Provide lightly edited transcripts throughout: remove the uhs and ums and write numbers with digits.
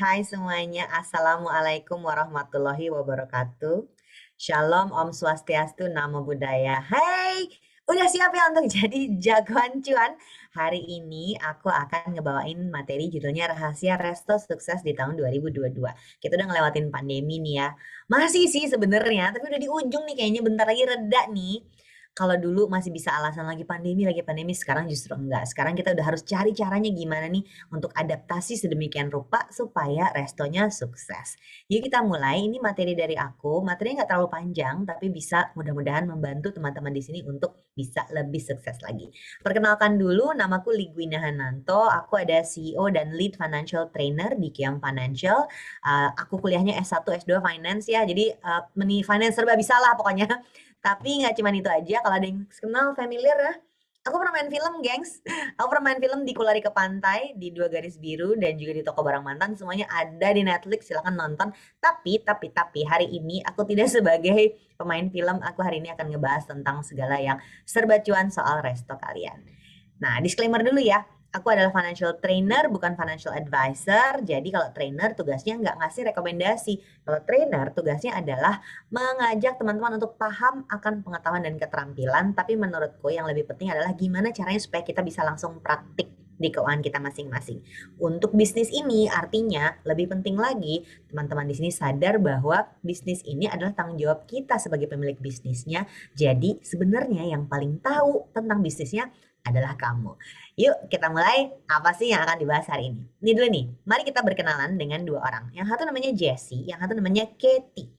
hai semuanya. Assalamualaikum warahmatullahi wabarakatuh. Shalom, Om Swastiastu, Namo Buddhaya. Hai, udah siap ya untuk jadi jagoan cuan? Hari ini aku akan ngebawain materi judulnya Rahasia Resto Sukses di tahun 2022. Kita udah ngelewatin pandemi nih ya. Masih sih sebenarnya, tapi udah di ujung nih kayaknya bentar lagi reda nih. Kalau dulu masih bisa alasan lagi pandemi, sekarang justru enggak. Sekarang kita udah harus cari caranya gimana nih untuk adaptasi sedemikian rupa supaya restonya sukses. Yuk kita mulai, ini materi dari aku. Materinya nggak terlalu panjang, tapi bisa mudah-mudahan membantu teman-teman di sini untuk bisa lebih sukses lagi. Perkenalkan dulu, namaku Ligwina Hananto. Aku ada CEO dan Lead Financial Trainer di Kiam Financial. Aku kuliahnya S1, S2 Finance ya, jadi meni finance serba bisa lah pokoknya. Tapi nggak cuma itu aja, kalau ada yang kenal familiar ya. Aku pernah main film, gengs. Aku pernah main film di Kulari ke Pantai, di Dua Garis Biru, dan juga di Toko Barang Mantan. Semuanya ada di Netflix, silahkan nonton. Tapi, hari ini aku tidak sebagai pemain film. Aku hari ini akan ngebahas tentang segala yang serba cuan soal resto kalian. Nah, disclaimer dulu ya. Aku adalah financial trainer, bukan financial advisor. Jadi kalau trainer tugasnya nggak ngasih rekomendasi. Kalau trainer tugasnya adalah mengajak teman-teman untuk paham akan pengetahuan dan keterampilan. Tapi menurutku yang lebih penting adalah gimana caranya supaya kita bisa langsung praktik di keuangan kita masing-masing. Untuk bisnis ini artinya lebih penting lagi teman-teman di sini sadar bahwa bisnis ini adalah tanggung jawab kita sebagai pemilik bisnisnya. Jadi sebenarnya yang paling tahu tentang bisnisnya adalah kamu. Yuk kita mulai, apa sih yang akan dibahas hari ini? Ini dulu nih, mari kita berkenalan dengan dua orang. Yang satu namanya Jessie, yang satu namanya Katie.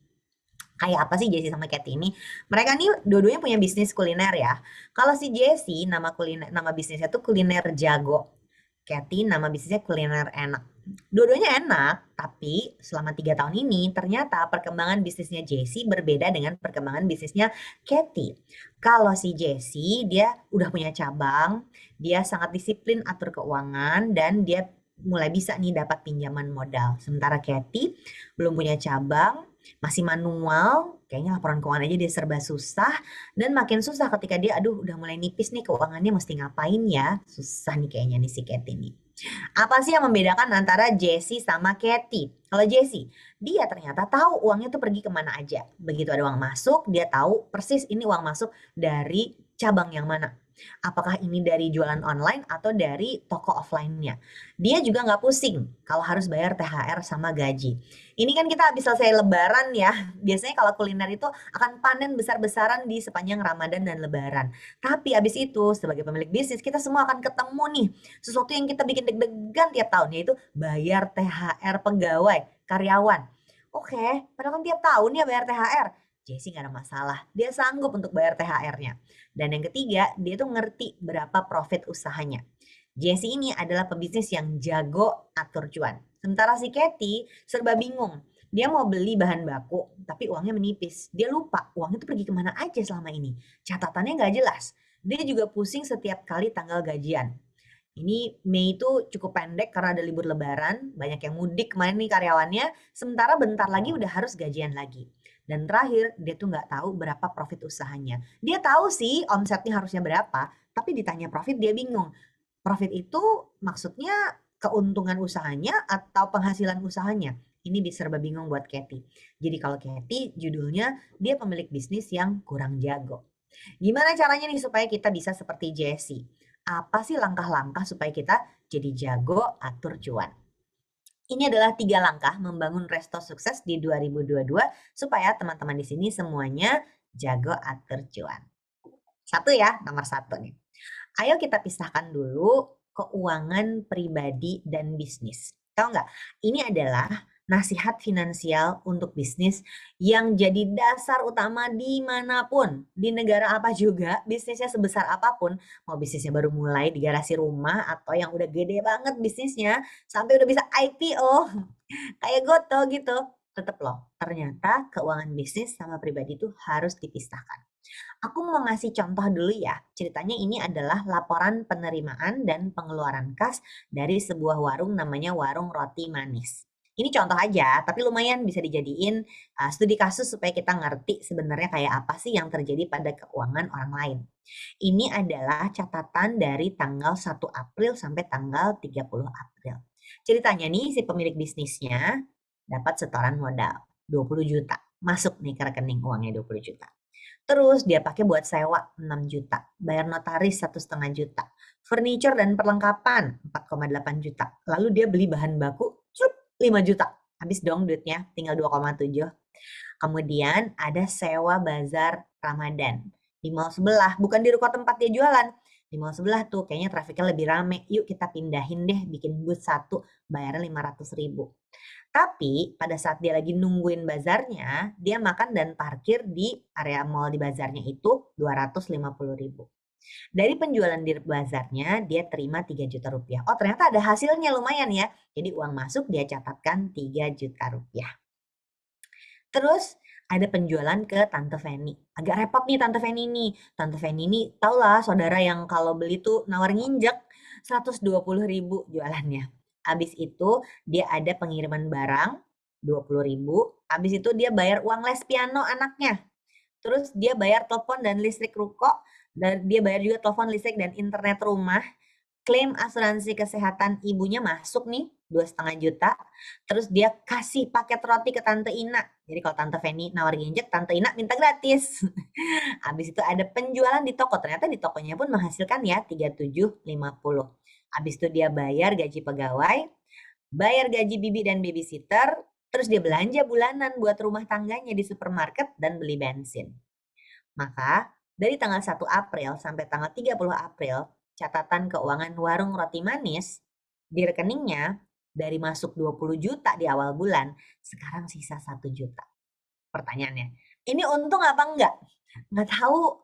Kayak apa sih Jessie sama Katie ini? Mereka nih dua-duanya punya bisnis kuliner ya. Kalau si Jessie nama bisnisnya tuh Kuliner Jago. Katie nama bisnisnya Kuliner Enak. Dua-duanya enak, tapi selama 3 tahun ini ternyata perkembangan bisnisnya Jessie berbeda dengan perkembangan bisnisnya Katie. Kalau si Jessie dia udah punya cabang, dia sangat disiplin atur keuangan dan dia mulai bisa nih dapat pinjaman modal. Sementara Katie belum punya cabang, masih manual, kayaknya laporan keuangan aja dia serba susah dan makin susah ketika dia aduh udah mulai nipis nih keuangannya mesti ngapain ya? Susah nih kayaknya nih si Katie nih. Apa sih yang membedakan antara Jessie sama Katie? Kalau Jessie, dia ternyata tahu uangnya tuh pergi kemana aja. Begitu ada uang masuk, dia tahu persis ini uang masuk dari cabang yang mana. Apakah ini dari jualan online atau dari toko offline-nya. Dia juga nggak pusing kalau harus bayar THR sama gaji. Ini kan kita habis selesai lebaran ya. Biasanya kalau kuliner itu akan panen besar-besaran di sepanjang Ramadan dan Lebaran. Tapi habis itu sebagai pemilik bisnis kita semua akan ketemu nih sesuatu yang kita bikin deg-degan tiap tahun, yaitu bayar THR pegawai, karyawan. Oke, padahal kan tiap tahun ya bayar THR. Jessie nggak ada masalah, dia sanggup untuk bayar THR-nya. Dan yang ketiga, dia tuh ngerti berapa profit usahanya. Jessie ini adalah pebisnis yang jago atur cuan. Sementara si Katie serba bingung. Dia mau beli bahan baku, tapi uangnya menipis. Dia lupa uangnya tuh pergi kemana aja selama ini. Catatannya nggak jelas. Dia juga pusing setiap kali tanggal gajian. Ini Mei itu cukup pendek karena ada libur lebaran, banyak yang mudik kemarin nih karyawannya, sementara bentar lagi udah harus gajian lagi. Dan terakhir, dia tuh nggak tahu berapa profit usahanya. Dia tahu sih omsetnya harusnya berapa, tapi ditanya profit dia bingung. Profit itu maksudnya keuntungan usahanya atau penghasilan usahanya? Ini bisa serba bingung buat Katie. Jadi kalau Katie judulnya dia pemilik bisnis yang kurang jago. Gimana caranya nih supaya kita bisa seperti Jessie? Apa sih langkah-langkah supaya kita jadi jago atur cuan? Ini adalah 3 langkah membangun resto sukses di 2022 supaya teman-teman di sini semuanya jago atur cuan. Satu ya, nomor satu nih. Ayo kita pisahkan dulu keuangan pribadi dan bisnis. Tahu nggak? Ini adalah nasihat finansial untuk bisnis yang jadi dasar utama dimanapun. Di negara apa juga, bisnisnya sebesar apapun, mau bisnisnya baru mulai di garasi rumah atau yang udah gede banget bisnisnya, sampai udah bisa IPO, kayak Goto gitu. Tetap loh, ternyata keuangan bisnis sama pribadi itu harus dipisahkan. Aku mau ngasih contoh dulu ya. Ceritanya ini adalah laporan penerimaan dan pengeluaran kas dari sebuah warung namanya Warung Roti Manis. Ini contoh aja, tapi lumayan bisa dijadiin studi kasus supaya kita ngerti sebenarnya kayak apa sih yang terjadi pada keuangan orang lain. Ini adalah catatan dari tanggal 1 April sampai tanggal 30 April. Ceritanya nih si pemilik bisnisnya dapat setoran modal 20 juta. Masuk nih ke rekening uangnya 20 juta. Terus dia pakai buat sewa 6 juta, bayar notaris 1,5 juta, furniture dan perlengkapan 4,8 juta. Lalu dia beli bahan baku, 5 juta. Habis dong duitnya, tinggal 2,7. Kemudian ada sewa bazar Ramadan di mall sebelah, bukan di ruko tempat dia jualan. Di mall sebelah tuh kayaknya trafiknya lebih rame. Yuk kita pindahin deh, bikin booth 1, bayarnya 500.000. Tapi pada saat dia lagi nungguin bazarnya, dia makan dan parkir di area mall di bazarnya itu 250.000. Dari penjualan di bazarnya dia terima 3 juta rupiah. Oh ternyata ada hasilnya lumayan ya. Jadi uang masuk dia catatkan 3 juta rupiah. Terus ada penjualan ke Tante Feni. Agak repot nih Tante Feni nih. Tante Feni ini tau lah saudara yang kalau beli tuh nawar nginjek 120.000 jualannya. Habis itu dia ada pengiriman barang 20.000. Habis itu dia bayar uang les piano anaknya. Terus dia bayar telepon dan listrik ruko. Dan dia bayar juga telepon, listrik, dan internet rumah. Klaim asuransi kesehatan ibunya masuk nih 2,5 juta. Terus dia kasih paket roti ke Tante Ina. Jadi kalau Tante Feni nawar ginjek, Tante Ina minta gratis. Habis itu ada penjualan di toko. Ternyata di tokonya pun menghasilkan ya 37,50. Habis itu dia bayar gaji pegawai, bayar gaji bibi dan babysitter, terus dia belanja bulanan buat rumah tangganya di supermarket dan beli bensin. Maka dari tanggal 1 April sampai tanggal 30 April, catatan keuangan warung roti manis di rekeningnya dari masuk 20 juta di awal bulan, sekarang sisa 1 juta. Pertanyaannya, ini untung apa enggak? Nggak tahu.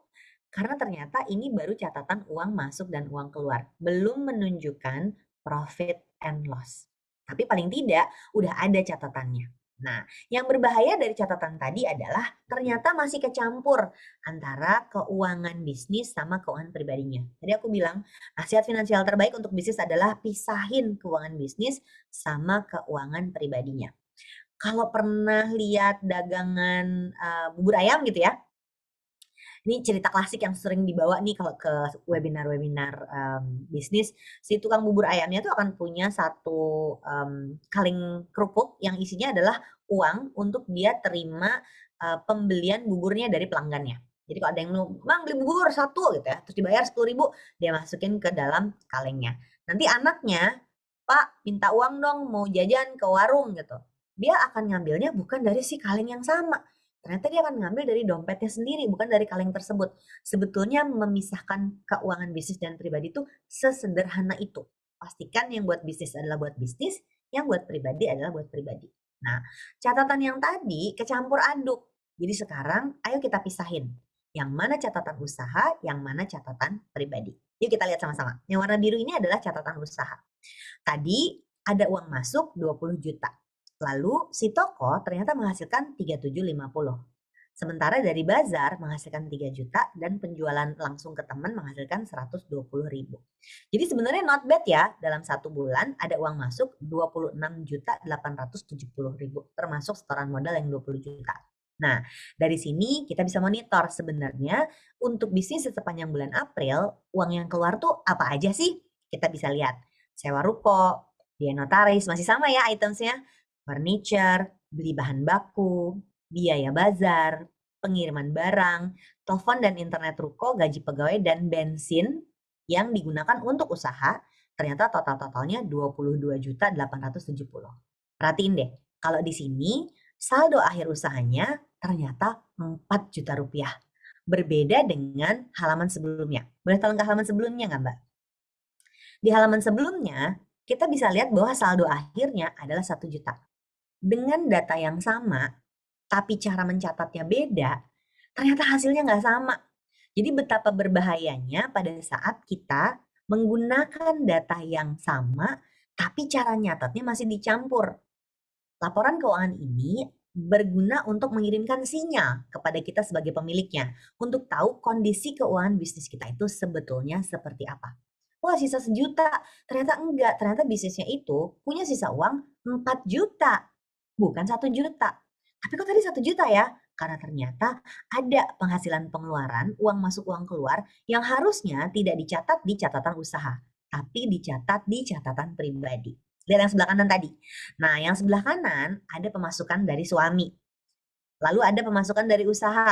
Karena ternyata ini baru catatan uang masuk dan uang keluar. Belum menunjukkan profit and loss. Tapi paling tidak udah ada catatannya. Nah, yang berbahaya dari catatan tadi adalah ternyata masih kecampur antara keuangan bisnis sama keuangan pribadinya. Jadi aku bilang, nasihat finansial terbaik untuk bisnis adalah pisahin keuangan bisnis sama keuangan pribadinya. Kalau pernah lihat dagangan bubur ayam gitu ya, ini cerita klasik yang sering dibawa nih kalau ke webinar-webinar bisnis. Si tukang bubur ayamnya tuh akan punya satu kaleng kerupuk yang isinya adalah uang untuk dia terima pembelian buburnya dari pelanggannya. Jadi kalau ada yang mau, bang beli bubur 1 gitu ya, terus dibayar 10.000, dia masukin ke dalam kalengnya. Nanti anaknya, Pak minta uang dong mau jajan ke warung gitu. Dia akan ngambilnya bukan dari si kaleng yang sama. Ternyata dia akan ngambil dari dompetnya sendiri, bukan dari kaleng tersebut. Sebetulnya memisahkan keuangan bisnis dan pribadi itu sesederhana itu. Pastikan yang buat bisnis adalah buat bisnis, yang buat pribadi adalah buat pribadi. Nah, catatan yang tadi kecampur aduk. Jadi sekarang ayo kita pisahin. Yang mana catatan usaha, yang mana catatan pribadi. Yuk kita lihat sama-sama. Yang warna biru ini adalah catatan usaha. Tadi ada uang masuk 20 juta. Lalu si toko ternyata menghasilkan 3750. Sementara dari bazar menghasilkan 3 juta dan penjualan langsung ke teman menghasilkan 120.000. Jadi sebenarnya not bad ya, dalam 1 bulan ada uang masuk 26.870.000 termasuk setoran modal yang 20 juta. Nah, dari sini kita bisa monitor sebenarnya untuk bisnis sepanjang bulan April, uang yang keluar tuh apa aja sih? Kita bisa lihat. Sewa ruko, biaya notaris, masih sama ya itemsnya. Furniture, beli bahan baku, biaya bazar, pengiriman barang, telepon dan internet ruko, gaji pegawai, dan bensin yang digunakan untuk usaha, ternyata total-totalnya 22.870. Perhatiin deh, kalau di sini saldo akhir usahanya ternyata 4 juta rupiah. Berbeda dengan halaman sebelumnya. Boleh tolong ke halaman sebelumnya nggak Mbak? Di halaman sebelumnya, kita bisa lihat bahwa saldo akhirnya adalah 1 juta. Dengan data yang sama, tapi cara mencatatnya beda, ternyata hasilnya nggak sama. Jadi betapa berbahayanya pada saat kita menggunakan data yang sama, tapi cara nyatatnya masih dicampur. Laporan keuangan ini berguna untuk mengirimkan sinyal kepada kita sebagai pemiliknya, untuk tahu kondisi keuangan bisnis kita itu sebetulnya seperti apa. Wah sisa 1 juta, ternyata enggak, ternyata bisnisnya itu punya sisa uang 4 juta. Bukan 1 juta. Tapi kok tadi 1 juta ya? Karena ternyata ada penghasilan pengeluaran, uang masuk uang keluar yang harusnya tidak dicatat di catatan usaha, tapi dicatat di catatan pribadi. Dan yang sebelah kanan tadi. Nah, yang sebelah kanan ada pemasukan dari suami. Lalu ada pemasukan dari usaha.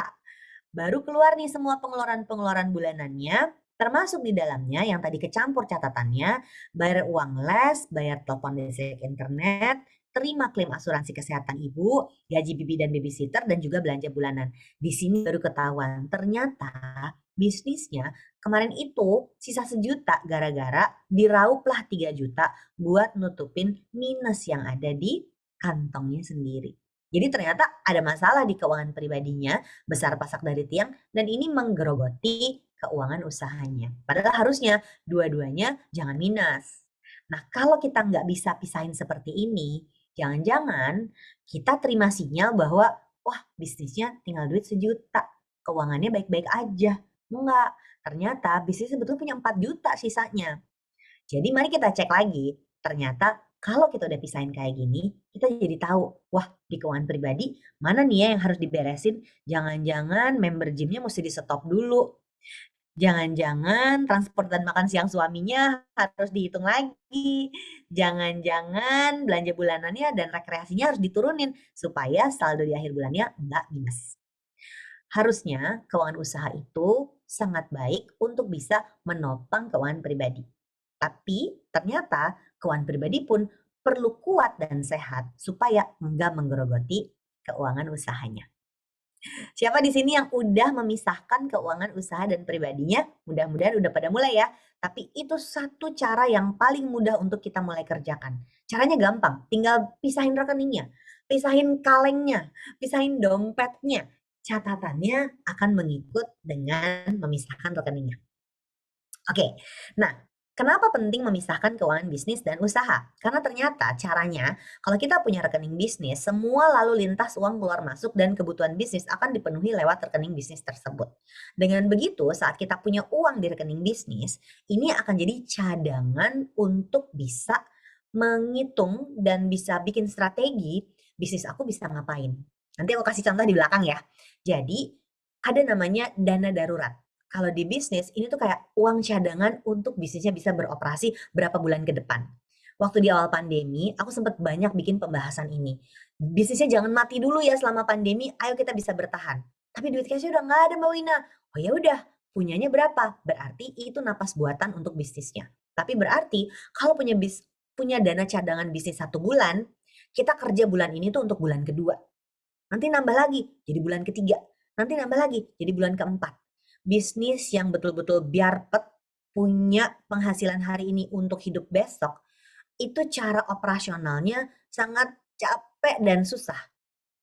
Baru keluar nih semua pengeluaran-pengeluaran bulanannya, termasuk di dalamnya yang tadi kecampur catatannya, bayar uang les, bayar telepon listrik internet, terima klaim asuransi kesehatan ibu, gaji bibi dan babysitter, dan juga belanja bulanan. Di sini baru ketahuan, ternyata bisnisnya kemarin itu sisa 1 juta gara-gara dirauplah 3 juta buat nutupin minus yang ada di kantongnya sendiri. Jadi ternyata ada masalah di keuangan pribadinya, besar pasak dari tiang, dan ini menggerogoti keuangan usahanya. Padahal harusnya dua-duanya jangan minus. Nah, kalau kita nggak bisa pisahin seperti ini, jangan-jangan kita terima sinyal bahwa, wah bisnisnya tinggal duit 1 juta, keuangannya baik-baik aja. Enggak, ternyata bisnisnya sebetulnya punya 4 juta sisanya. Jadi mari kita cek lagi, ternyata kalau kita udah pisahin kayak gini, kita jadi tahu, wah di keuangan pribadi mana nih ya yang harus diberesin, jangan-jangan member gymnya mesti di-stop dulu, jangan-jangan transport dan makan siang suaminya harus dihitung lagi, jangan-jangan belanja bulanannya dan rekreasinya harus diturunin supaya saldo di akhir bulannya nggak minus. Harusnya keuangan usaha itu sangat baik untuk bisa menopang keuangan pribadi. Tapi ternyata keuangan pribadi pun perlu kuat dan sehat supaya enggak menggerogoti keuangan usahanya. Siapa di sini yang udah memisahkan keuangan usaha dan pribadinya? Mudah-mudahan udah pada mulai ya. Tapi itu satu cara yang paling mudah untuk kita mulai kerjakan. Caranya gampang, tinggal pisahin rekeningnya, pisahin kalengnya, pisahin dompetnya. Catatannya akan mengikut dengan memisahkan rekeningnya. Oke, nah kenapa penting memisahkan keuangan bisnis dan usaha? Karena ternyata caranya kalau kita punya rekening bisnis, semua lalu lintas uang keluar masuk dan kebutuhan bisnis akan dipenuhi lewat rekening bisnis tersebut. Dengan begitu, saat kita punya uang di rekening bisnis, ini akan jadi cadangan untuk bisa menghitung dan bisa bikin strategi bisnis aku bisa ngapain. Nanti aku kasih contoh di belakang ya. Jadi, ada namanya dana darurat. Kalau di bisnis, ini tuh kayak uang cadangan untuk bisnisnya bisa beroperasi berapa bulan ke depan. Waktu di awal pandemi, aku sempat banyak bikin pembahasan ini. Bisnisnya jangan mati dulu ya selama pandemi, ayo kita bisa bertahan. Tapi duit cashnya udah nggak ada Mbak Wina. Oh ya udah, punyanya berapa? Berarti itu napas buatan untuk bisnisnya. Tapi berarti kalau punya dana cadangan bisnis 1 bulan, kita kerja bulan ini tuh untuk bulan kedua. Nanti nambah lagi jadi bulan ketiga. Nanti nambah lagi jadi bulan keempat. Bisnis yang betul-betul biar punya penghasilan hari ini untuk hidup besok, itu cara operasionalnya sangat capek dan susah.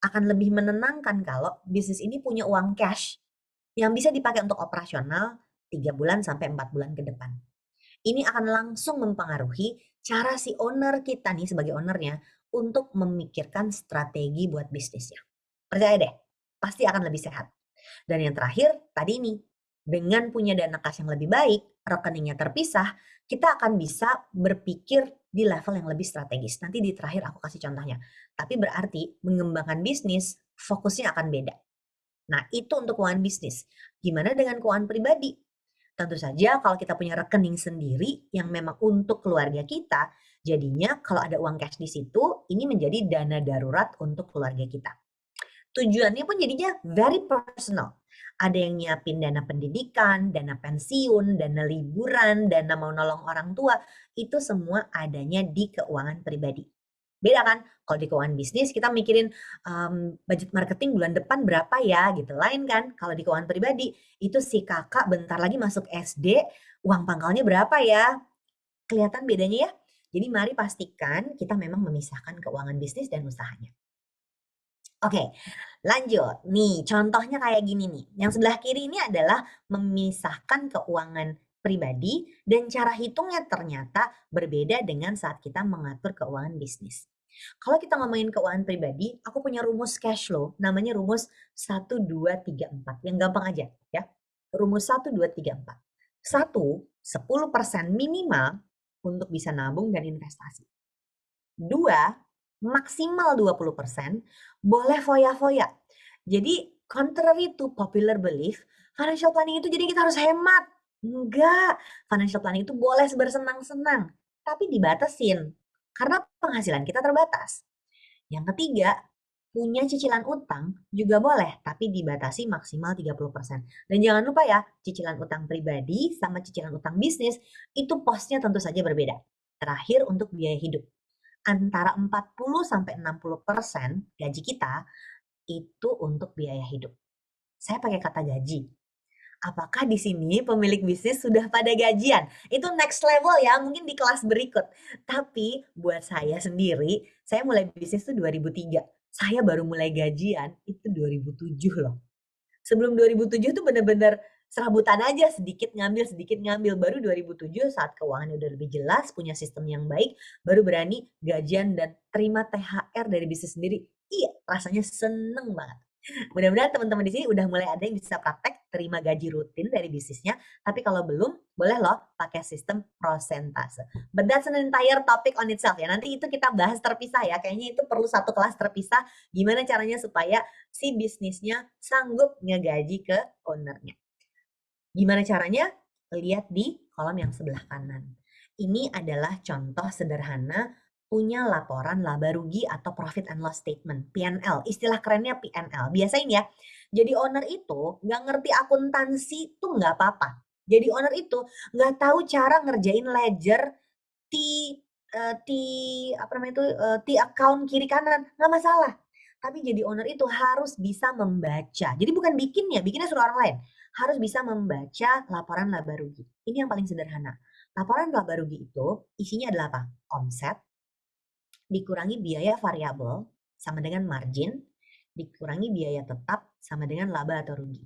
Akan lebih menenangkan kalau bisnis ini punya uang cash yang bisa dipakai untuk operasional 3 bulan sampai 4 bulan ke depan. Ini akan langsung mempengaruhi cara si owner kita nih sebagai ownernya untuk memikirkan strategi buat bisnisnya. Percaya deh, pasti akan lebih sehat. Dan yang terakhir, tadi nih, dengan punya dana kas yang lebih baik, rekeningnya terpisah, kita akan bisa berpikir di level yang lebih strategis. Nanti di terakhir aku kasih contohnya. Tapi berarti mengembangkan bisnis, fokusnya akan beda. Nah, itu untuk keuangan bisnis. Gimana dengan keuangan pribadi? Tentu saja kalau kita punya rekening sendiri yang memang untuk keluarga kita, jadinya kalau ada uang cash di situ, ini menjadi dana darurat untuk keluarga kita. Tujuannya pun jadinya very personal. Ada yang nyiapin dana pendidikan, dana pensiun, dana liburan, dana mau nolong orang tua, itu semua adanya di keuangan pribadi. Beda kan? Kalau di keuangan bisnis kita mikirin budget marketing bulan depan berapa ya gitu. Lain kan? Kalau di keuangan pribadi itu si kakak bentar lagi masuk SD, uang pangkalnya berapa ya? Kelihatan bedanya ya? Jadi mari pastikan kita memang memisahkan keuangan bisnis dan usahanya. Oke, lanjut. Nih, contohnya kayak gini nih. Yang sebelah kiri ini adalah memisahkan keuangan pribadi dan cara hitungnya ternyata berbeda dengan saat kita mengatur keuangan bisnis. Kalau kita ngomongin keuangan pribadi, aku punya rumus cash flow, namanya rumus 1, 2, 3, 4. Yang gampang aja ya. Rumus 1, 2, 3, 4. 1, 10% minimal untuk bisa nabung dan investasi. 2, maksimal 20%, boleh foya-foya. Jadi contrary to popular belief, financial planning itu jadi kita harus hemat. Enggak, financial planning itu boleh bersenang-senang, tapi dibatasin. karena penghasilan kita terbatas. Yang ketiga, punya cicilan utang juga boleh, tapi dibatasi maksimal 30%. Dan jangan lupa ya, cicilan utang pribadi sama cicilan utang bisnis itu posnya tentu saja berbeda. Terakhir untuk biaya hidup. Antara 40-60% gaji kita itu untuk biaya hidup. Saya pakai kata gaji. Apakah di sini pemilik bisnis sudah pada gajian? Itu next level ya, mungkin di kelas berikut. Tapi buat saya sendiri, saya mulai bisnis tuh 2003. Saya baru mulai gajian itu 2007 loh. Sebelum 2007 tuh bener-bener serabutan aja, sedikit ngambil. Baru 2007 saat keuangannya udah lebih jelas, punya sistem yang baik, baru berani gajian dan terima THR dari bisnis sendiri. Iya, rasanya seneng banget. Mudah-mudahan teman-teman di sini udah mulai ada yang bisa praktek terima gaji rutin dari bisnisnya, tapi kalau belum, boleh loh pakai sistem prosentase. But that's an entire topic on itself ya. Nanti itu kita bahas terpisah ya. Kayaknya itu perlu satu kelas terpisah gimana caranya supaya si bisnisnya sanggup ngegaji ke ownernya. Gimana caranya? Lihat di kolom yang sebelah kanan. Ini adalah contoh sederhana punya laporan laba rugi atau profit and loss statement, PNL. Istilah kerennya PNL. Biasain ya, jadi owner itu nggak ngerti akuntansi tuh nggak apa-apa. Jadi owner itu nggak tahu cara ngerjain ledger, T, T apa namanya itu, T account kiri kanan, nggak masalah. Tapi jadi owner itu harus bisa membaca. Jadi bukan bikinnya suruh orang lain. Harus bisa membaca laporan laba rugi. Ini yang paling sederhana. Laporan laba rugi itu isinya adalah apa? Omset, dikurangi biaya variabel sama dengan margin, dikurangi biaya tetap sama dengan laba atau rugi.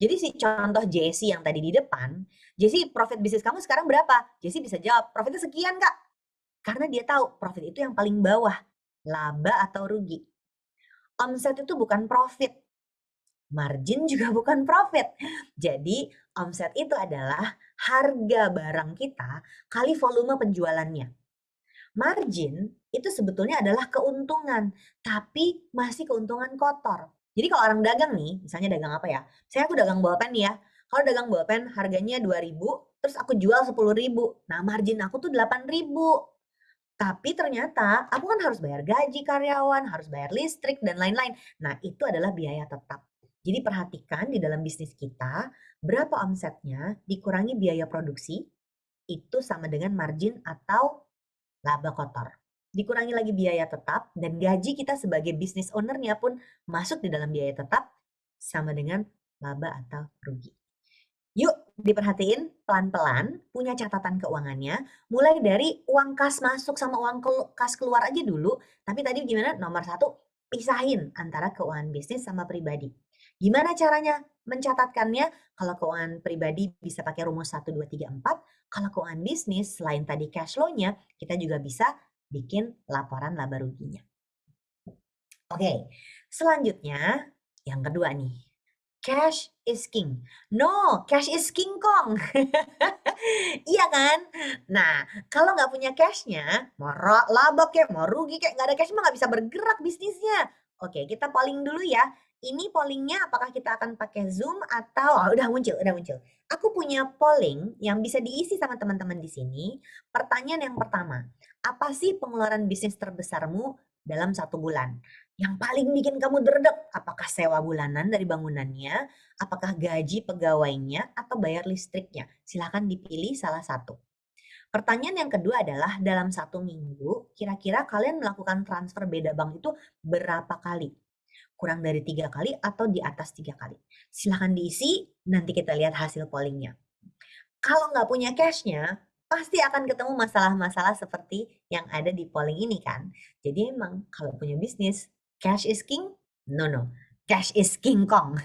Jadi si contoh Jesse yang tadi di depan, Jesse profit bisnis kamu sekarang berapa? Jesse bisa jawab, profitnya sekian kak. Karena dia tahu profit itu yang paling bawah, laba atau rugi. Omset itu bukan profit, margin juga bukan profit. Jadi omset itu adalah harga barang kita kali volume penjualannya. Margin itu sebetulnya adalah keuntungan, tapi masih keuntungan kotor. Jadi kalau orang dagang nih, misalnya dagang apa ya? Saya aku dagang bolpen nih ya. Kalau dagang bolpen harganya 2.000, terus aku jual 10.000. Nah, margin aku tuh 8.000. Tapi ternyata aku kan harus bayar gaji karyawan, harus bayar listrik dan lain-lain. Nah, itu adalah biaya tetap. Jadi perhatikan di dalam bisnis kita, berapa omsetnya dikurangi biaya produksi, itu sama dengan margin atau laba kotor. Dikurangi lagi biaya tetap dan gaji kita sebagai business owner-nya pun masuk di dalam biaya tetap sama dengan laba atau rugi. Yuk diperhatiin pelan-pelan, punya catatan keuangannya, mulai dari uang kas masuk sama uang kas keluar aja dulu. Tapi tadi gimana? Nomor satu, pisahin antara keuangan bisnis sama pribadi. Gimana caranya mencatatkannya? Kalau keuangan pribadi bisa pakai rumus 1, 2, 3, 4. Kalau keuangan bisnis, selain tadi cash flow-nya, kita juga bisa bikin laporan laba ruginya. Oke, selanjutnya yang kedua nih. Cash is king. No, cash is king kong. Iya kan? Nah, kalau nggak punya cashnya, mau laba kek, mau rugi kek, nggak ada cash mah nggak bisa bergerak bisnisnya. Oke, kita polling dulu ya. Ini pollingnya apakah kita akan pakai Zoom atau udah muncul, udah muncul. Aku punya polling yang bisa diisi sama teman-teman di sini. Pertanyaan yang pertama, apa sih pengeluaran bisnis terbesarmu dalam 1 bulan? Yang paling bikin kamu derdek, apakah sewa bulanan dari bangunannya, apakah gaji pegawainya, atau bayar listriknya? Silakan dipilih salah satu. Pertanyaan yang kedua adalah dalam 1 minggu, kira-kira kalian melakukan transfer beda bank itu berapa kali? Kurang dari 3 kali atau di atas 3 kali? Silakan diisi, nanti kita lihat hasil pollingnya. Kalau nggak punya cashnya, pasti akan ketemu masalah-masalah seperti yang ada di polling ini kan. Jadi emang kalau punya bisnis, cash is king? No, no. Cash is king kong.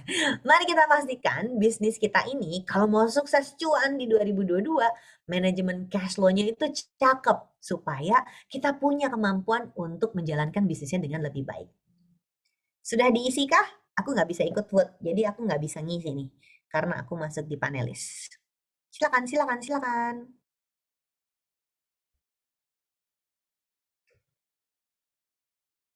Mari kita pastikan bisnis kita ini kalau mau sukses cuan di 2022, manajemen cash flow-nya itu cakep supaya kita punya kemampuan untuk menjalankan bisnisnya dengan lebih baik. Sudah diisi kah? Aku nggak bisa ikut vote, jadi aku nggak bisa ngisi nih karena aku masuk di panelis. Silakan, silakan, silakan.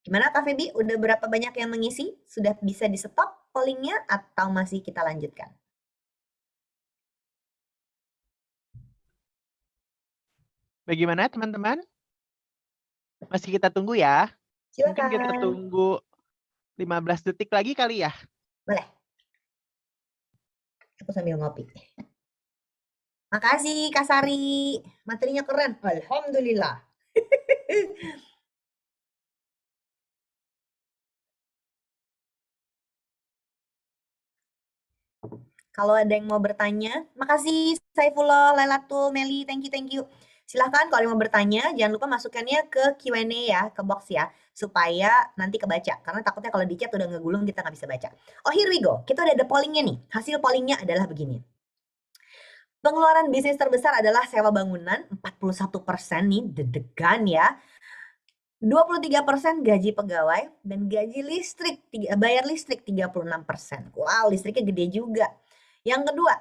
Gimana Kak Feby? Udah berapa banyak yang mengisi? Sudah bisa di-stop pollingnya atau masih kita lanjutkan? Bagaimana teman-teman? Masih kita tunggu ya. Mungkin kita Silakan. tunggu 15 detik lagi kali ya. Boleh. Aku sambil ngopi. Makasih Kak Sari. Materinya keren. Alhamdulillah. Kalau ada yang mau bertanya, makasih Saifullah, Lailatul, Meli, thank you. Silahkan kalau yang mau bertanya, jangan lupa masukkannya ke Q&A ya, ke box ya, supaya nanti kebaca. Karena takutnya kalau di chat udah ngegulung, kita nggak bisa baca. Oh, here we go. Kita udah ada pollingnya nih. Hasil pollingnya adalah begini. Pengeluaran bisnis terbesar adalah sewa bangunan, 41% nih, deg-degan ya. 23% gaji pegawai, dan gaji listrik, bayar listrik 36%. Wow, listriknya gede juga. Yang kedua,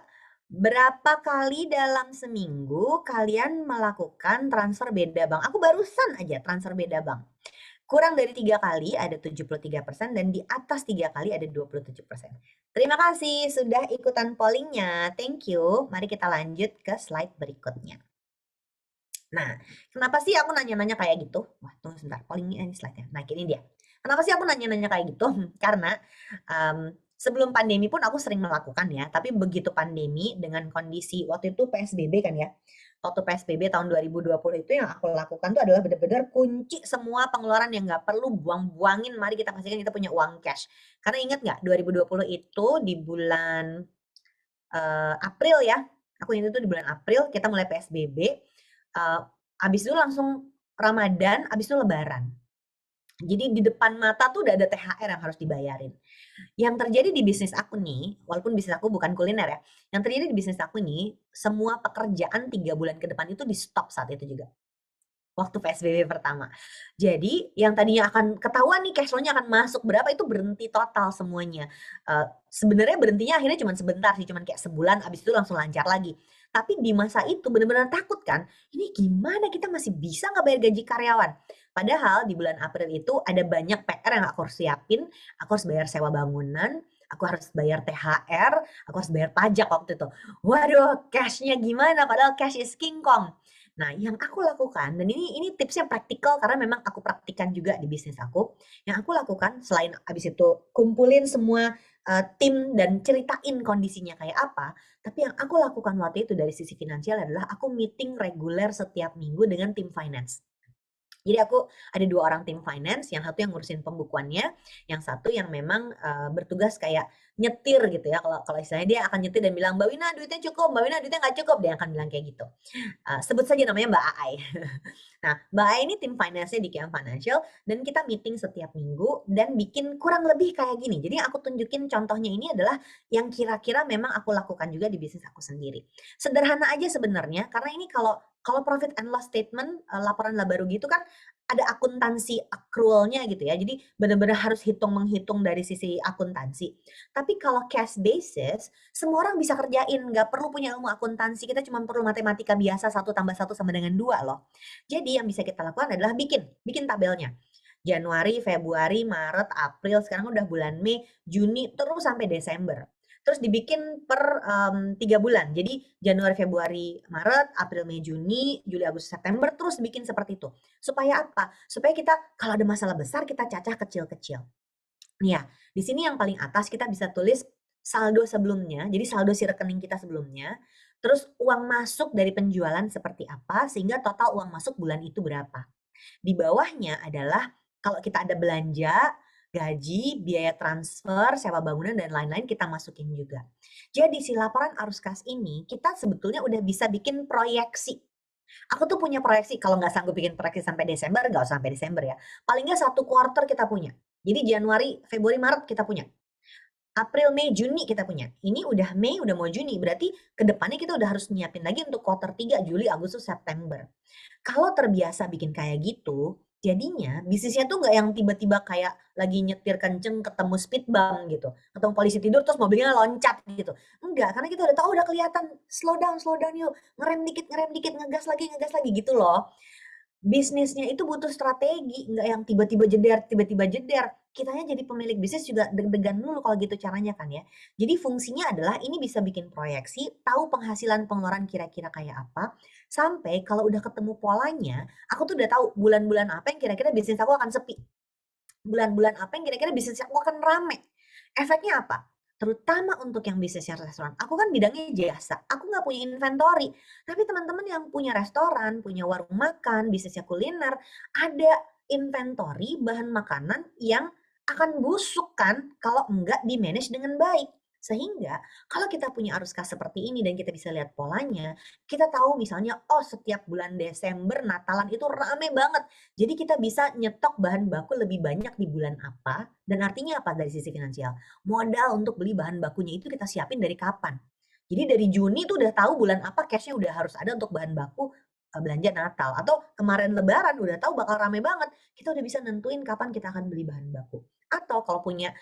berapa kali dalam seminggu kalian melakukan transfer beda bank? Aku barusan aja transfer beda bank. Kurang dari 3 kali ada 73% dan di atas 3 kali ada 27%. Terima kasih sudah ikutan pollingnya. Thank you. Mari kita lanjut ke slide berikutnya. Nah, kenapa sih aku nanya-nanya kayak gitu? Wah, tunggu sebentar, pollingnya ini slide-nya. Nah, ini dia. Kenapa sih aku nanya-nanya kayak gitu? Karena sebelum pandemi pun aku sering melakukan ya, tapi begitu pandemi dengan kondisi waktu itu PSBB kan ya. Waktu PSBB tahun 2020 itu yang aku lakukan tuh adalah benar-benar kunci semua pengeluaran yang nggak perlu buang-buangin. Mari kita pastikan kita punya uang cash. Karena ingat nggak 2020 itu di bulan April ya. Aku ingat itu di bulan April kita mulai PSBB. Abis itu langsung Ramadan, abis itu Lebaran. Jadi di depan mata tuh udah ada THR yang harus dibayarin. Yang terjadi di bisnis aku nih, walaupun bisnis aku bukan kuliner ya, yang terjadi di bisnis aku nih, semua pekerjaan 3 bulan ke depan itu di stop saat itu juga. Waktu PSBB pertama. Jadi yang tadinya akan ketahuan nih cash flow-nya akan masuk berapa, itu berhenti total semuanya. Sebenarnya berhentinya akhirnya cuma sebentar sih, cuma kayak sebulan, abis itu langsung lancar lagi. Tapi di masa itu benar-benar takut kan, ini gimana kita masih bisa nggak bayar gaji karyawan? Padahal di bulan April itu ada banyak PR yang aku harus siapin, aku harus bayar sewa bangunan, aku harus bayar THR, aku harus bayar pajak waktu itu. Waduh, cash-nya gimana? Padahal cash is king kong. Nah, yang aku lakukan, dan ini tipsnya praktikal karena memang aku praktikan juga di bisnis aku. Yang aku lakukan selain abis itu kumpulin semua tim dan ceritain kondisinya kayak apa, tapi yang aku lakukan waktu itu dari sisi finansial adalah aku meeting reguler setiap minggu dengan tim finance. Jadi aku ada 2 orang tim finance, yang satu yang ngurusin pembukuannya, yang satu yang memang bertugas kayak nyetir gitu ya. Kalau istilahnya dia akan nyetir dan bilang, "Mbak Wina duitnya cukup, Mbak Wina duitnya nggak cukup," dia akan bilang kayak gitu. Sebut saja namanya Mbak Aai. Nah, Mbak Aai ini tim finance-nya di KM Financial dan kita meeting setiap minggu dan bikin kurang lebih kayak gini. Jadi yang aku tunjukin contohnya ini adalah yang kira-kira memang aku lakukan juga di bisnis aku sendiri. Sederhana aja sebenarnya karena ini kalau profit and loss statement, laporan laba rugi itu kan ada akuntansi accrual-nya gitu ya. Jadi benar-benar harus menghitung dari sisi akuntansi. Tapi kalau cash basis, semua orang bisa kerjain, nggak perlu punya ilmu akuntansi, kita cuma perlu matematika biasa 1 tambah 1 sama dengan 2 loh. Jadi yang bisa kita lakukan adalah bikin tabelnya. Januari, Februari, Maret, April, sekarang udah bulan Mei, Juni, terus sampai Desember. Terus dibikin per 3 bulan. Jadi Januari, Februari, Maret, April, Mei, Juni, Juli, Agustus, September, terus bikin seperti itu. Supaya apa? Supaya kita kalau ada masalah besar kita cacah kecil-kecil. Nih ya, di sini yang paling atas kita bisa tulis saldo sebelumnya, jadi saldo si rekening kita sebelumnya, terus uang masuk dari penjualan seperti apa, sehingga total uang masuk bulan itu berapa. Di bawahnya adalah kalau kita ada belanja, gaji, biaya transfer, sewa bangunan, dan lain-lain kita masukin juga. Jadi si laporan arus kas ini, kita sebetulnya udah bisa bikin proyeksi. Aku tuh punya proyeksi, kalau nggak sanggup bikin proyeksi sampai Desember, nggak usah sampai Desember ya. Paling nggak 1 quarter kita punya. Jadi Januari, Februari, Maret kita punya. April, Mei, Juni kita punya. Ini udah Mei, udah mau Juni. Berarti ke depannya kita udah harus nyiapin lagi untuk quarter 3, Juli, Agustus, September. Kalau terbiasa bikin kayak gitu, jadinya bisnisnya tuh nggak yang tiba-tiba kayak lagi nyetir kenceng ketemu speed bump gitu. Ketemu polisi tidur terus mobilnya loncat gitu. Enggak, karena kita udah tahu udah kelihatan slow down yuk. Ngerem dikit, ngegas lagi gitu loh. Bisnisnya itu butuh strategi, nggak yang tiba-tiba jeder. kitanya jadi pemilik bisnis juga deg-degan dulu kalau gitu caranya kan ya. Jadi fungsinya adalah ini bisa bikin proyeksi, tahu penghasilan pengeluaran kira-kira kayak apa, sampai kalau udah ketemu polanya, aku tuh udah tahu bulan-bulan apa yang kira-kira bisnis aku akan sepi. Bulan-bulan apa yang kira-kira bisnis aku akan rame. Efeknya apa? Terutama untuk yang bisnisnya restoran. Aku kan bidangnya jasa, aku nggak punya inventory. Tapi teman-teman yang punya restoran, punya warung makan, bisnisnya kuliner, ada inventory bahan makanan yang akan busuk kan kalau enggak di-manage dengan baik. Sehingga kalau kita punya arus kas seperti ini dan kita bisa lihat polanya, kita tahu misalnya, oh setiap bulan Desember Natalan itu rame banget. Jadi kita bisa nyetok bahan baku lebih banyak di bulan apa, dan artinya apa dari sisi finansial? Modal untuk beli bahan bakunya itu kita siapin dari kapan. Jadi dari Juni tuh udah tahu bulan apa cash-nya udah harus ada untuk bahan baku belanja Natal. Atau kemarin Lebaran udah tahu bakal rame banget. Kita udah bisa nentuin kapan kita akan beli bahan baku. Atau kalau punya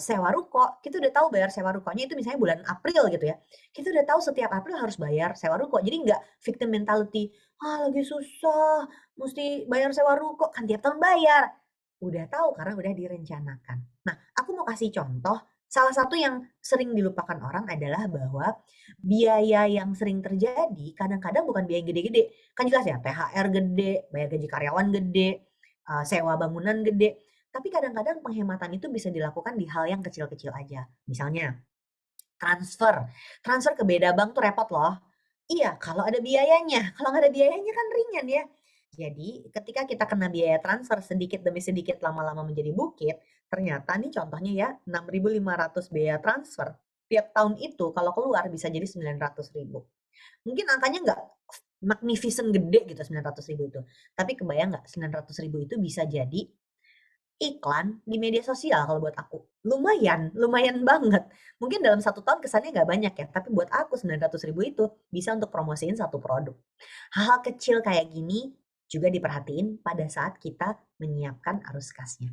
sewa ruko, kita udah tahu bayar sewa rukonya itu misalnya bulan April gitu ya. Kita udah tahu setiap April harus bayar sewa ruko. Jadi nggak victim mentality, ah lagi susah, mesti bayar sewa ruko, kan tiap tahun bayar. Udah tahu karena udah direncanakan. Nah, aku mau kasih contoh, salah satu yang sering dilupakan orang adalah bahwa biaya yang sering terjadi kadang-kadang bukan biaya yang gede-gede. Kan jelas ya, THR gede, bayar gaji karyawan gede, sewa bangunan gede. Tapi kadang-kadang penghematan itu bisa dilakukan di hal yang kecil-kecil aja. Misalnya, transfer. Transfer ke beda bank tuh repot loh. Iya, kalau ada biayanya. Kalau nggak ada biayanya kan ringan ya. Jadi ketika kita kena biaya transfer sedikit demi sedikit lama-lama menjadi bukit, ternyata nih contohnya ya 6.500 biaya transfer. Tiap tahun itu kalau keluar bisa jadi 900.000. Mungkin angkanya nggak magnificent gede gitu 900.000 itu. Tapi kebayang nggak 900.000 itu bisa jadi iklan di media sosial kalau buat aku. Lumayan, lumayan banget. Mungkin dalam 1 tahun kesannya nggak banyak ya, tapi buat aku 900.000 itu bisa untuk promosiin satu produk. Hal-hal kecil kayak gini juga diperhatiin pada saat kita menyiapkan arus kasnya.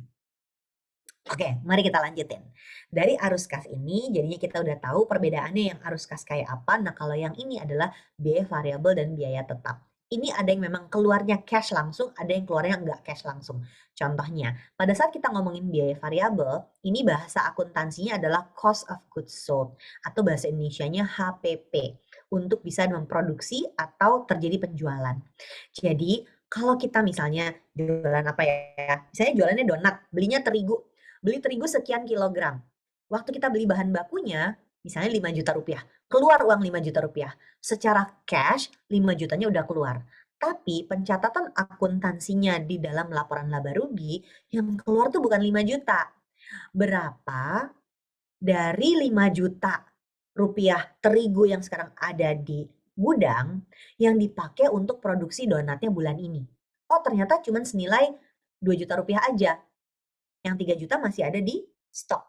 Oke, mari kita lanjutin. Dari arus kas ini jadinya kita udah tahu perbedaannya yang arus kas kayak apa. Nah, kalau yang ini adalah biaya variabel dan biaya tetap. Ini ada yang memang keluarnya cash langsung, ada yang keluarnya nggak cash langsung. Contohnya, pada saat kita ngomongin biaya variabel, ini bahasa akuntansinya adalah cost of goods sold atau bahasa Indonesianya HPP untuk bisa memproduksi atau terjadi penjualan. Jadi, kalau kita misalnya jualan apa ya? Misalnya jualannya donat, belinya terigu. Beli terigu sekian kilogram. Waktu kita beli bahan bakunya, misalnya 5 juta rupiah, keluar uang 5 juta rupiah. Secara cash, 5 jutanya udah keluar. Tapi pencatatan akuntansinya di dalam laporan laba rugi, yang keluar tuh bukan 5 juta. Berapa dari 5 juta rupiah terigu yang sekarang ada di gudang, yang dipakai untuk produksi donatnya bulan ini. Oh ternyata cuma senilai 2 juta rupiah aja. Yang 3 juta masih ada di stok.